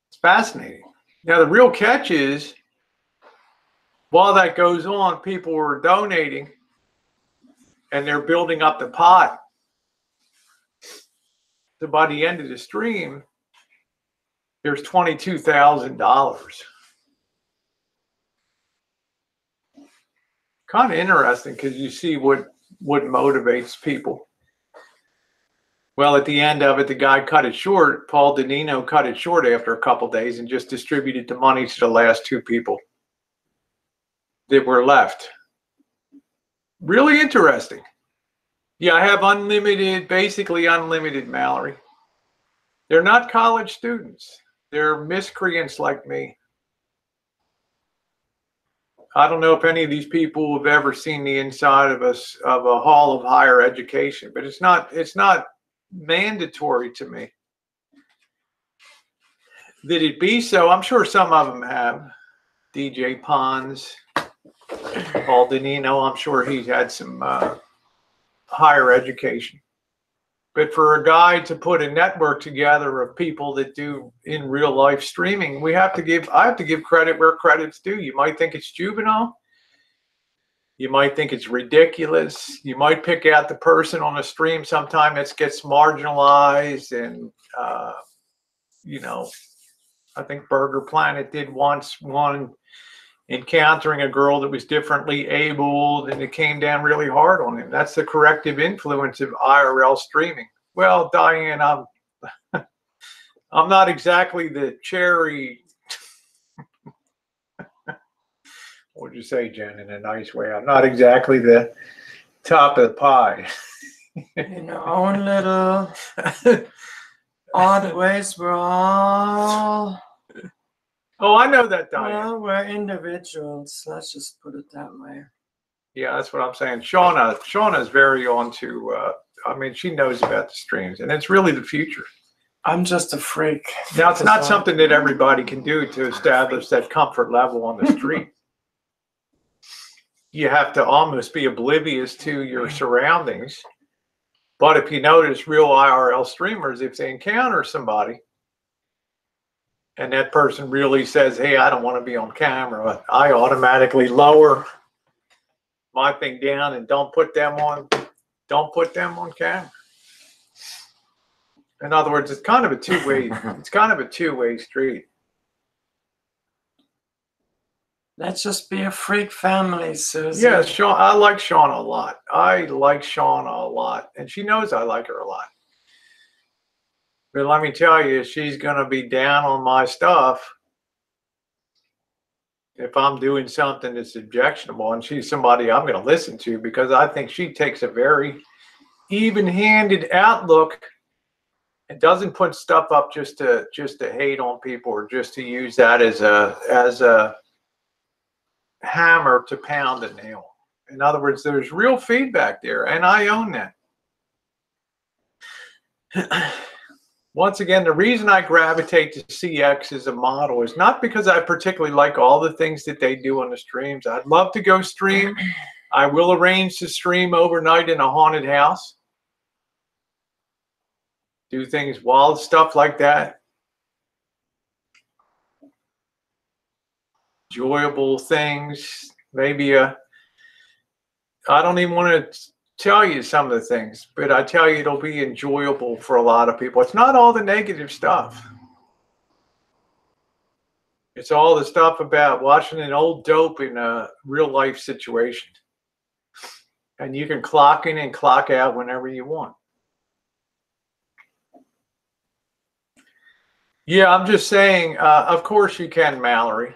It's fascinating. Now the real catch is, while that goes on, people are donating and they're building up the pot. So by the end of the stream, there's $22,000. Kind of interesting, because you see what motivates people. Well, at the end of it, the guy cut it short. Paul Danino cut it short after a couple days and just distributed the money to the last two people that were left. Really interesting. Yeah, I have unlimited, basically unlimited Mallory. They're not college students. They're miscreants like me. I don't know if any of these people have ever seen the inside of a hall of higher education, but it's not mandatory to me that it be so. I'm sure some of them have. DJ Pons, Paul Danino, I'm sure he's had some higher education. But for a guy to put a network together of people that do in real life streaming, I have to give credit where credit's due. You might think it's juvenile. You might think it's ridiculous. You might pick out the person on a stream sometime that gets marginalized. And, I think Burger Planet did once one encountering a girl that was differently abled, and it came down really hard on him. That's the corrective influence of IRL streaming. Well, Diane, I'm not exactly the cherry. What would you say, Jen, in a nice way? I'm not exactly the top of the pie. In our own little odd ways, we're all... Oh, I know that, Diane. Well, we're individuals. Let's just put it that way. Yeah, that's what I'm saying. Shauna is very on to, she knows about the streams, and it's really the future. I'm just a freak. Now, it's not something that everybody can do to establish that comfort level on the street. You have to almost be oblivious to your surroundings. But if you notice, real IRL streamers, if they encounter somebody and that person really says, hey, I don't want to be on camera, I automatically lower my thing down and don't put them on camera. In other words, it's kind of a two-way street. Let's just be a freak family, Susie. Yeah, Sean, I like Shauna a lot. I like Shauna a lot, and she knows I like her a lot. But let me tell you, she's going to be down on my stuff if I'm doing something that's objectionable, and she's somebody I'm going to listen to, because I think she takes a very even-handed outlook and doesn't put stuff up just to hate on people or just to use that as a hammer to pound a nail. In other words, there's real feedback there, and I own that. Once again, the reason I gravitate to CX as a model is not because I particularly like all the things that they do on the streams. I'd love to go stream. I will arrange to stream overnight in a haunted house. Do things, wild stuff like that. Enjoyable things. Maybe I don't even want to tell you some of the things, but I tell you it'll be enjoyable for a lot of people. It's not all the negative stuff. It's all the stuff about watching an old dope in a real life situation. And you can clock in and clock out whenever you want. Yeah, I'm just saying, of course you can, Mallory.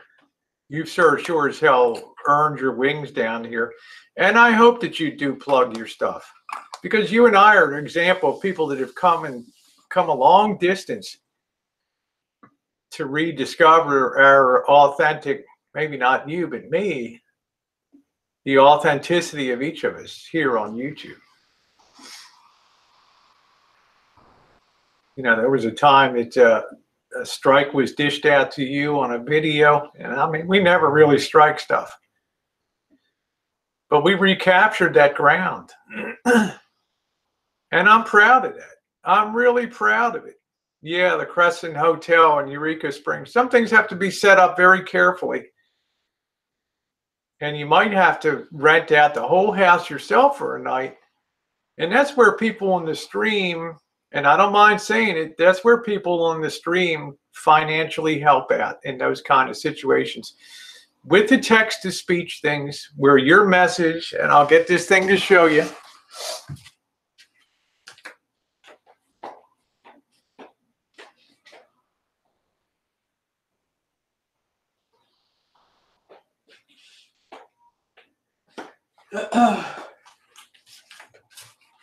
You've sure as hell earned your wings down here. And I hope that you do plug your stuff, because you and I are an example of people that have come a long distance to rediscover our authentic, maybe not you, but me, the authenticity of each of us here on YouTube. You know, there was a time that a strike was dished out to you on a video, and I mean, we never really strike stuff, but we recaptured that ground. And I'm proud of that. I'm really proud of it. Yeah, the Crescent Hotel in Eureka Springs. Some things have to be set up very carefully. And you might have to rent out the whole house yourself for a night. And that's where people on the stream, and I don't mind saying it, that's where people on the stream financially help out in those kind of situations. With the text-to-speech things, where your message, and I'll get this thing to show you.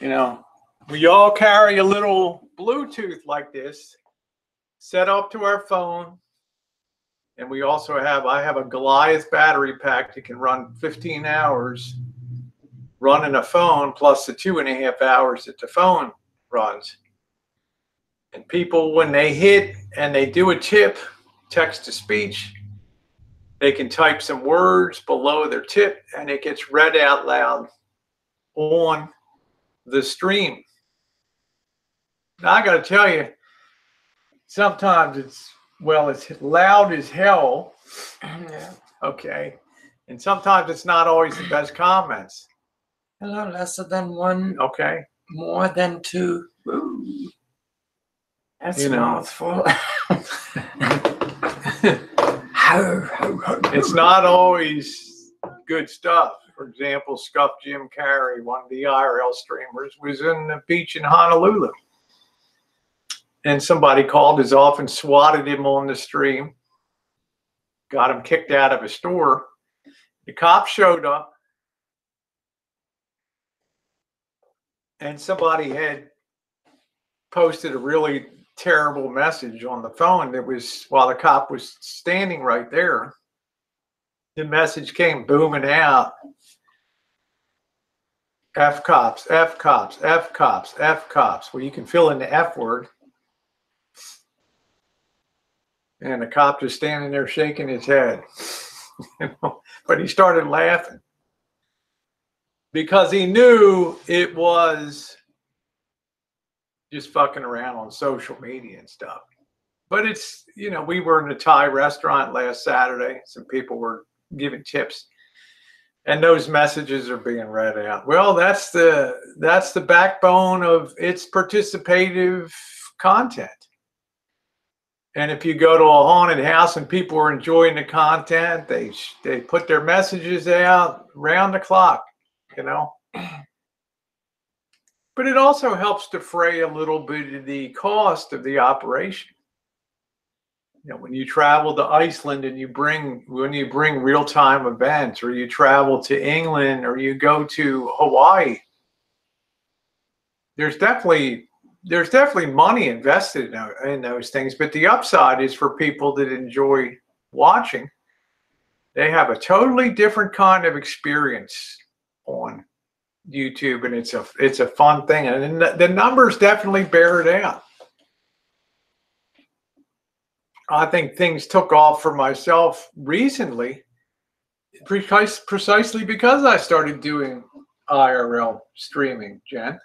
You know, we all carry a little Bluetooth like this set up to our phone. And we also have, I have a Goliath battery pack that can run 15 hours running a phone plus the 2.5 hours that the phone runs. And people, when they hit and they do a tip, text to speech, they can type some words below their tip and it gets read out loud on the stream. Now, I got to tell you, sometimes it's loud as hell. Yeah. Okay. And sometimes it's not always the best comments. Hello, lesser than one. Okay. More than two. Ooh. That's You a know. mouthful. It's not always good stuff. For example, Scuff Jim Carrey, one of the IRL streamers, was in the beach in Honolulu. And somebody called his office and swatted him on the stream. Got him kicked out of a store. The cops showed up. And somebody had posted a really terrible message on the phone that was, while the cop was standing right there, the message came booming out. F cops, F cops, F cops, F cops. Well, you can fill in the F word. And the cop just standing there shaking his head. You know? But he started laughing because he knew it was just fucking around on social media and stuff. But it's, you know, we were in a Thai restaurant last Saturday. Some people were giving tips. And those messages are being read out. Well, that's the backbone of its participative content. And if you go to a haunted house and people are enjoying the content, they put their messages out round the clock, you know. But it also helps defray a little bit of the cost of the operation. You know, when you travel to Iceland and when you bring real-time events, or you travel to England, or you go to Hawaii, there's definitely money invested in those things. But the upside is for people that enjoy watching. They have a totally different kind of experience on YouTube, and it's a fun thing, and the numbers definitely bear it out. I think things took off for myself recently, precisely because I started doing IRL streaming, Jen,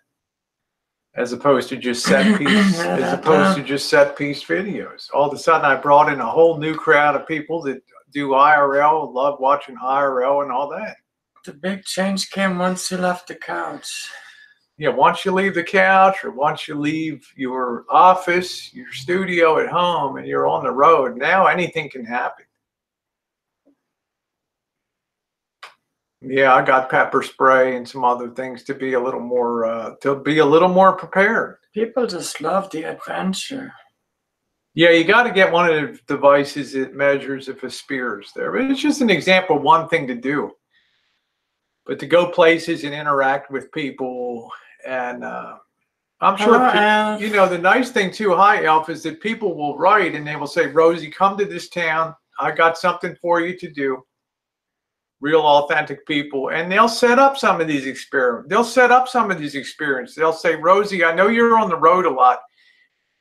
as opposed to just set piece, videos. All of a sudden, I brought in a whole new crowd of people that do IRL, love watching IRL, and all that. The big change came once you left the couch. Yeah, once you leave the couch, or once you leave your office, your studio at home, and you're on the road, now anything can happen. Yeah, I got pepper spray and some other things to be a little more prepared. People just love the adventure. Yeah, you got to get one of the devices that measures if a spear is there. But it's just an example of one thing to do. But to go places and interact with people, and I'm sure, you know, the nice thing too, hi Elf, is that people will write and they will say, Rosie, come to this town. I got something for you to do. real authentic people, and they'll set up some of these experiments. They'll set up some of these experiences. They'll say, Rosie, I know you're on the road a lot.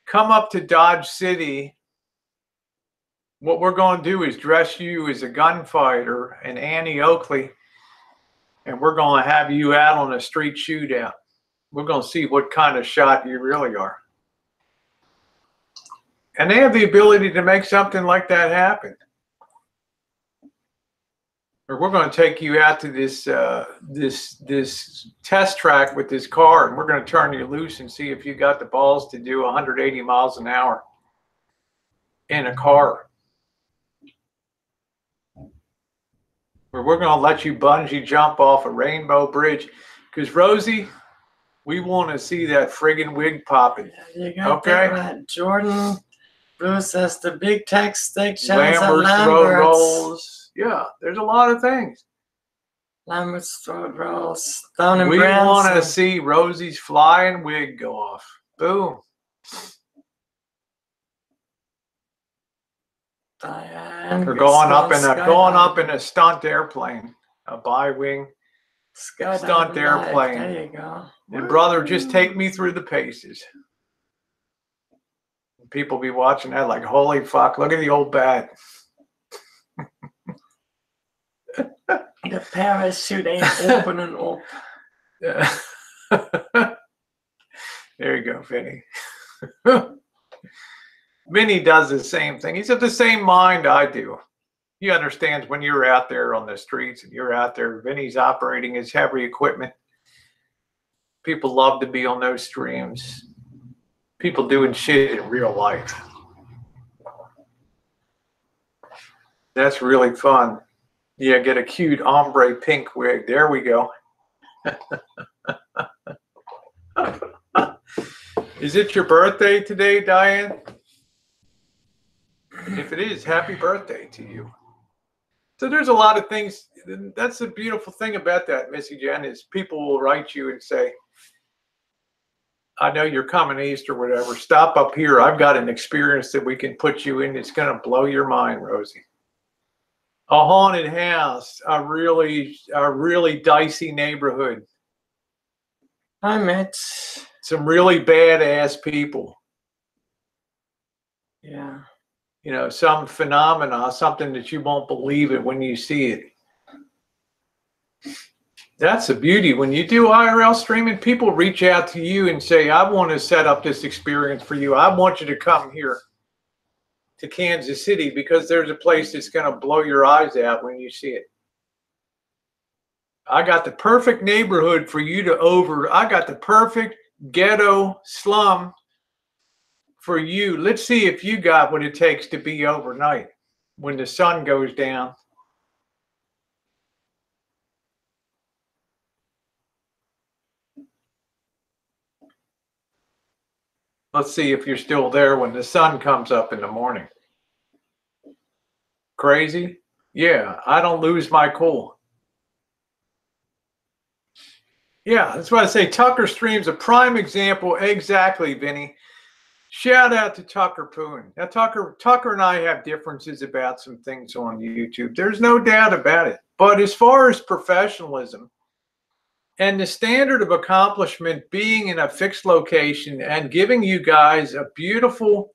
Come up to Dodge City. What we're going to do is dress you as a gunfighter and Annie Oakley, and we're going to have you out on a street shootout. We're going to see what kind of shot you really are. And they have the ability to make something like that happen. Or we're going to take you out to this this test track with this car, and we're going to turn you loose and see if you got the balls to do 180 miles an hour in a car. Or we're going to let you bungee jump off a rainbow bridge. Because, Rosie, we want to see that friggin' wig popping. You got that right. Jordan Bruce says the big tech steak shows at Lambert's road Lambert's. rolls. Yeah, there's a lot of things. Lambert's road rolls. Down in We Branson. want to see Rosie's flying wig go off. Boom. Diane. We're going up in a stunt airplane, a bi-wing stunt airplane. There you go. And brother, just take me through the paces. People be watching that like, holy fuck, look at the old bat. The parachute ain't opening up. Yeah. There you go, Vinny. Vinny does the same thing. He's of the same mind I do. He understands when you're out there on the streets and you're out there, Vinny's operating his heavy equipment. People love to be on those streams. People doing shit in real life. That's really fun. Yeah, get a cute ombre pink wig. There we go. Is it your birthday today, Diane? If it is, happy birthday to you. So there's a lot of things. That's the beautiful thing about that, Missy Jenn, is people will write you and say, I know you're coming east or whatever. Stop up here. I've got an experience that we can put you in. It's going to blow your mind, Rosie. A haunted house, a really dicey neighborhood. I met some really badass people. Yeah. You know, some phenomena, something that you won't believe it when you see it. That's the beauty. When you do IRL streaming, people reach out to you and say, I want to set up this experience for you. I want you to come here to Kansas City because there's a place that's going to blow your eyes out when you see it. I got the perfect neighborhood for you to I got the perfect ghetto slum for you. Let's see if you got what it takes to be overnight when the sun goes down. Let's see if you're still there when the sun comes up in the morning. Crazy? Yeah, I don't lose my cool. Yeah, that's why I say Tucker Stream's a prime example. Exactly, Vinny. Shout out to Tucker Poon. Now, Tucker and I have differences about some things on YouTube. There's no doubt about it. But as far as professionalism and the standard of accomplishment being in a fixed location and giving you guys a beautiful,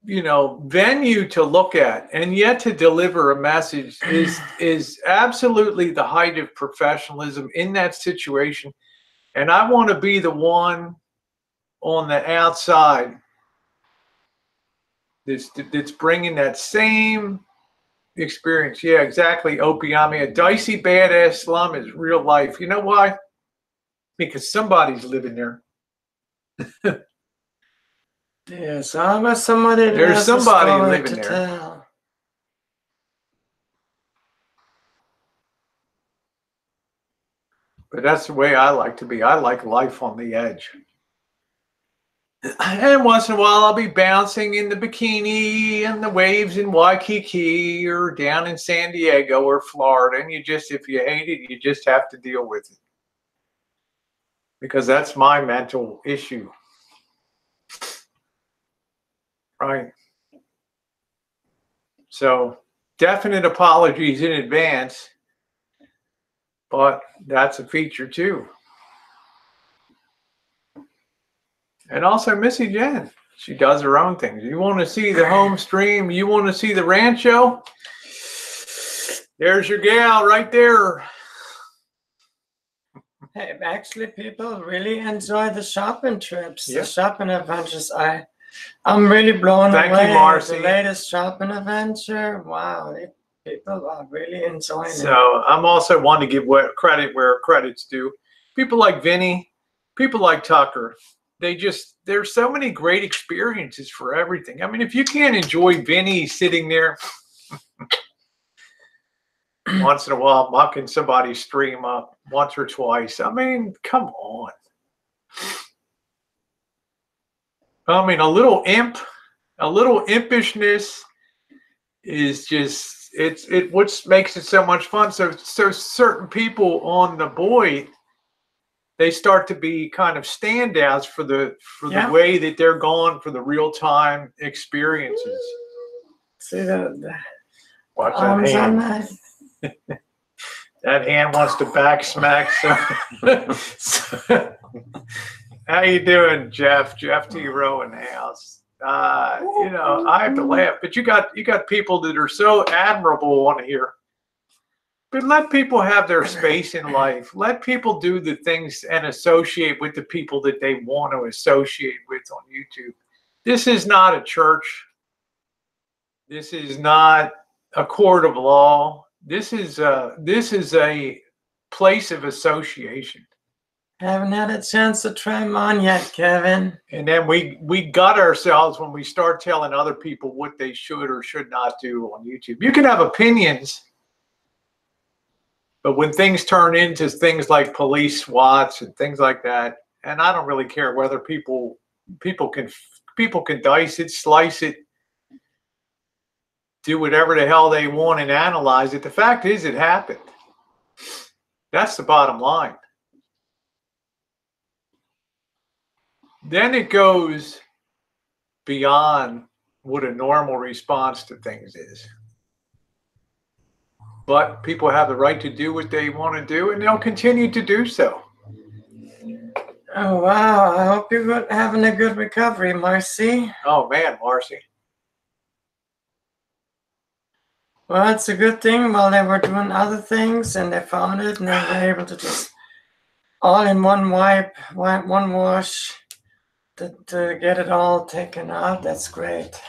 you know, venue to look at and yet to deliver a message is absolutely the height of professionalism in that situation. And I want to be the one on the outside that's bringing that same experience. Yeah, exactly, Opiami. A dicey, badass slum is real life. You know why? Because somebody's living there. There's always somebody. There's somebody living there. Tell. But that's the way I like to be. I like life on the edge. And once in a while, I'll be bouncing in the bikini and the waves in Waikiki or down in San Diego or Florida. And you just, if you hate it, you just have to deal with it. Because that's my mental issue. Right. So definite apologies in advance, but that's a feature too. And also Missy Jenn, she does her own things. You want to see the home stream, you want to see the Rancho, there's your gal right there. Hey, actually, people really enjoy the shopping trips, Yep. the shopping adventures. I'm really blown away. Thank you, Marcy. The latest shopping adventure. Wow, people are really enjoying it. So I'm also one to give credit where credit's due. People like Vinny, people like Tucker, there's so many great experiences for everything. I mean, if you can't enjoy Vinny sitting there once in a while mucking somebody's stream up once or twice, I mean, come on. I mean, a little impishness is just what makes it so much fun. So certain people on the boy, they start to be kind of standouts for the way that they're going for the real time experiences. See the watch that hand. That hand wants to back smack. So how you doing, Jeff? Jeff T. Rowe in the house. You know, I have to laugh, but you got people that are so admirable on here. But let people have their space in life. Let people do the things and associate with the people that they want to associate with on YouTube. This is not a church. This is not a court of law. This is a place of association. Haven't had a chance to try them on yet, Kevin. And then we gut ourselves when we start telling other people what they should or should not do on YouTube. You can have opinions, but when things turn into things like police SWATs and things like that, and I don't really care whether people can dice it, slice it, do whatever the hell they want and analyze it. The fact is, it happened. That's the bottom line. Then it goes beyond what a normal response to things is. But people have the right to do what they want to do, and they'll continue to do so. Oh, wow. I hope you're having a good recovery, Marcy. Oh, man, Marcy. Well, it's a good thing while they were doing other things and they found it and they were able to just all in one wipe, one wash to get it all taken out. That's great.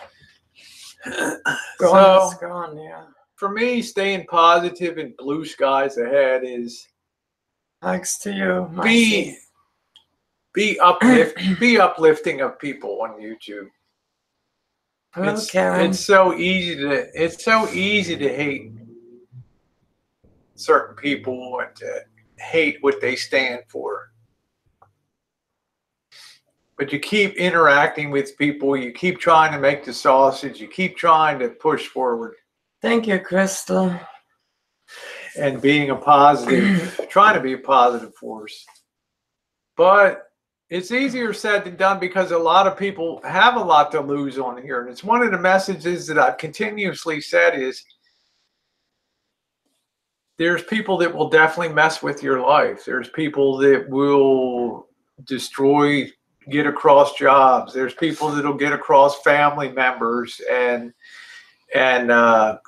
Gone is gone, yeah. For me, staying positive and blue skies ahead is thanks to you, Marcy. Be uplifting of people on YouTube. Hello, Karen. It's so easy to hate certain people and to hate what they stand for. But you keep interacting with people, you keep trying to make the sausage, you keep trying to push forward. Thank you, Crystal. And being a positive, trying to be a positive force. But it's easier said than done because a lot of people have a lot to lose on here. And it's one of the messages that I've continuously said is there's people that will definitely mess with your life. There's people that will destroy, get across jobs. There's people that'll get across family members and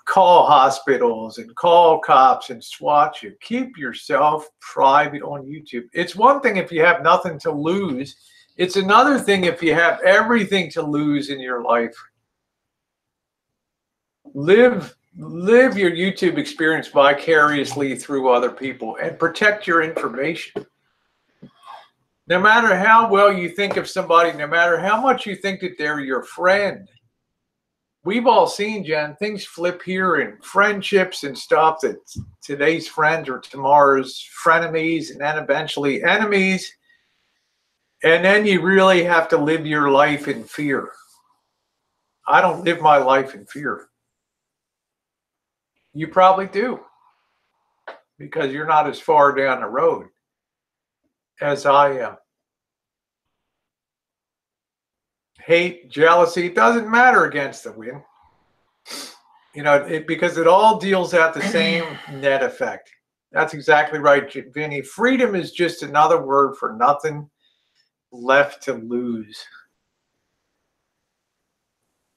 call hospitals and call cops and SWAT you. Keep yourself private on YouTube. It's one thing if you have nothing to lose. It's another thing if you have everything to lose in your life. Live your YouTube experience vicariously through other people and protect your information. No matter how well you think of somebody, no matter how much you think that they're your friend, we've all seen, Jen, things flip here in friendships and stuff that today's friends are tomorrow's frenemies and then eventually enemies. And then you really have to live your life in fear. I don't live my life in fear. You probably do because you're not as far down the road as I am. Hate, jealousy, it doesn't matter against the wind. You know, because it all deals out the same net effect. That's exactly right, Vinny. Freedom is just another word for nothing left to lose.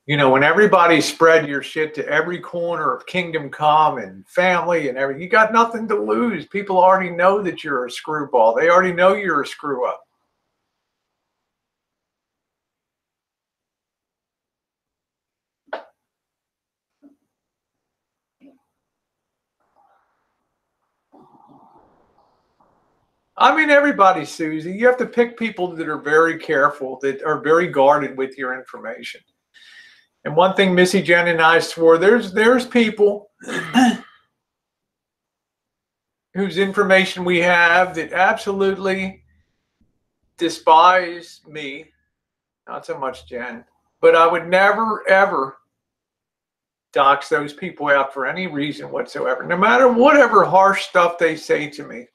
You know, when everybody spread your shit to every corner of Kingdom Come and family and everything, you got nothing to lose. People already know that you're a screwball. They already know you're a screw up. I mean, everybody, Susie. You have to pick people that are very careful, that are very guarded with your information. And one thing Missy Jenn and I swore, there's people whose information we have that absolutely despise me, not so much Jen, but I would never, ever dox those people out for any reason whatsoever, no matter whatever harsh stuff they say to me.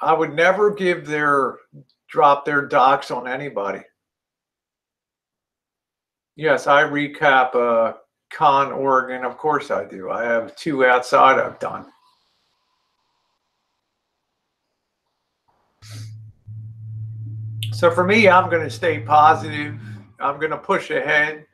I would never drop their docs on anybody. Yes, I recap Con, Oregon. Of course I do. I have 2 outside I've done. So for me, I'm going to stay positive. I'm going to push ahead.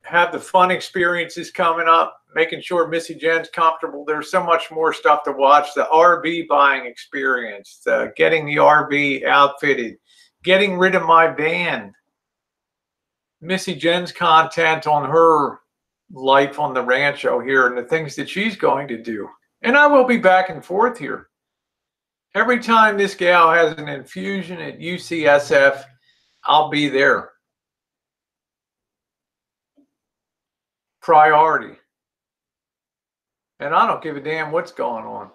Have the fun experiences coming up, making sure Missy Jenn's comfortable. There's so much more stuff to watch. The RV buying experience, getting the RV outfitted, getting rid of my van, Missy Jenn's content on her life on the Rancho here and the things that she's going to do. And I will be back and forth here. Every time this gal has an infusion at UCSF, I'll be there. Priority. And I don't give a damn what's going on.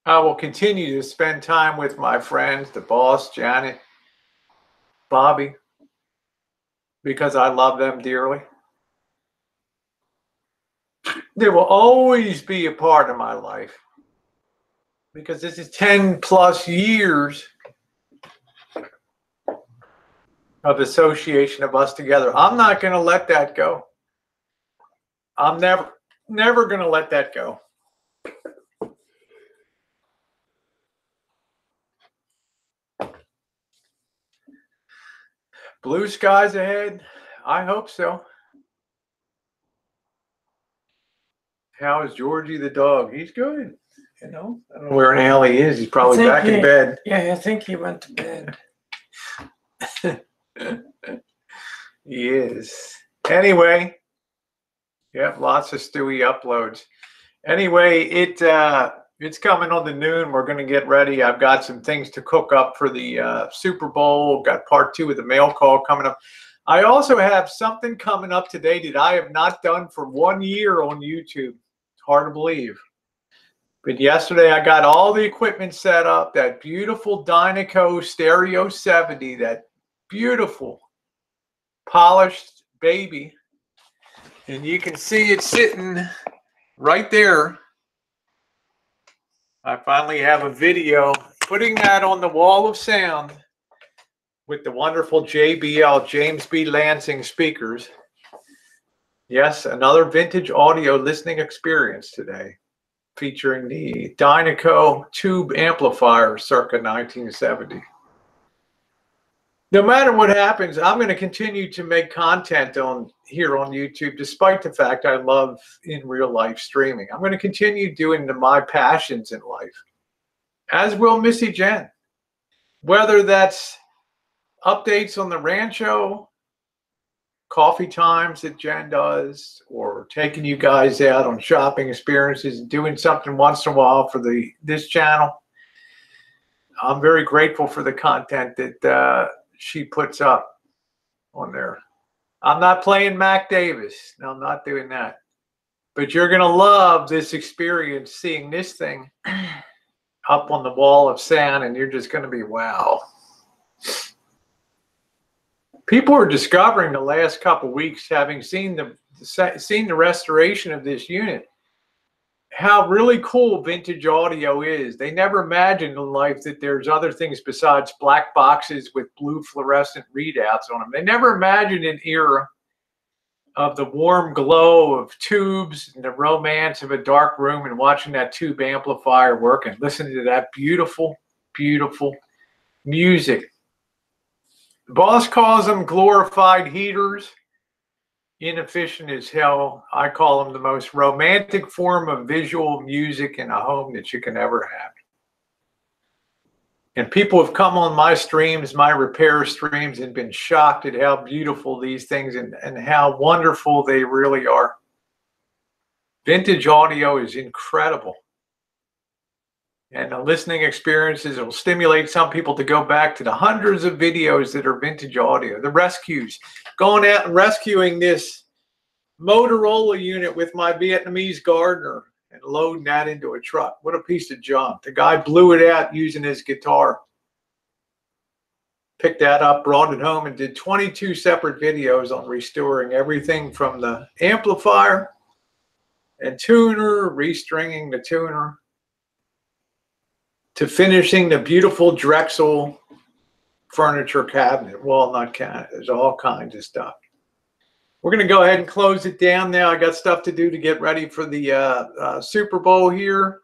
I will continue to spend time with my friends, the boss, Janet, Bobby, because I love them dearly. They will always be a part of my life because this is 10 plus years of association of us together. I'm not going to let that go. I'm never going to let that go. Blue skies ahead? I hope so. How is Georgie the dog? He's good. You know, I don't know where in the hell he is. He's probably back in bed. Yeah, I think he went to bed. He is. Anyway, yep, lots of Stewie uploads. Anyway, it's coming on the noon. We're going to get ready. I've got some things to cook up for the Super Bowl. Got part 2 of the mail call coming up. I also have something coming up today that I have not done for 1 year on YouTube. It's hard to believe. But yesterday I got all the equipment set up. That beautiful Dynaco Stereo 70, that beautiful polished baby. And you can see it sitting right there. I finally have a video putting that on the wall of sound with the wonderful JBL, James B. Lansing speakers. Yes, another vintage audio listening experience today, featuring the Dynaco tube amplifier circa 1970. No matter what happens, I'm going to continue to make content here on YouTube, despite the fact I love in real life streaming. I'm going to continue doing my passions in life, as will Missy Jenn. Whether that's updates on the Rancho, coffee times that Jen does, or taking you guys out on shopping experiences, doing something once in a while for this channel. I'm very grateful for the content that she puts up on there. I'm not playing Mac Davis. No, I'm not doing that. But you're going to love this experience, seeing this thing up on the wall of sound, and you're just going to be, wow. People are discovering the last couple of weeks, having seen the restoration of this unit, how really cool vintage audio is. They never imagined in life that there's other things besides black boxes with blue fluorescent readouts on them. They never imagined an era of the warm glow of tubes and the romance of a dark room and watching that tube amplifier work and listening to that beautiful, beautiful music. The boss calls them glorified heaters. Inefficient as hell. I call them the most romantic form of visual music in a home that you can ever have. And people have come on my streams, my repair streams, and been shocked at how beautiful these things and how wonderful they really are. Vintage audio is incredible. And the listening experiences will stimulate some people to go back to the hundreds of videos that are vintage audio. The rescues, going out and rescuing this Motorola unit with my Vietnamese gardener and loading that into a truck. What a piece of junk. The guy blew it out using his guitar. Picked that up, brought it home, and did 22 separate videos on restoring everything from the amplifier and tuner, restringing the tuner, to finishing the beautiful Drexel furniture cabinet, walnut cabinet. There's all kinds of stuff. We're going to go ahead and close it down now. I got stuff to do to get ready for the Super Bowl here.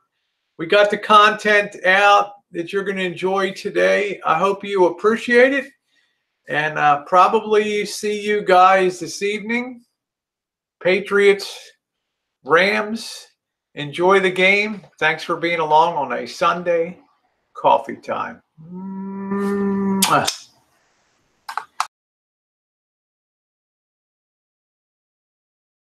We got the content out that you're going to enjoy today. I hope you appreciate it. And probably see you guys this evening. Patriots, Rams. Enjoy the game. Thanks for being along on a Sunday coffee time. Mwah.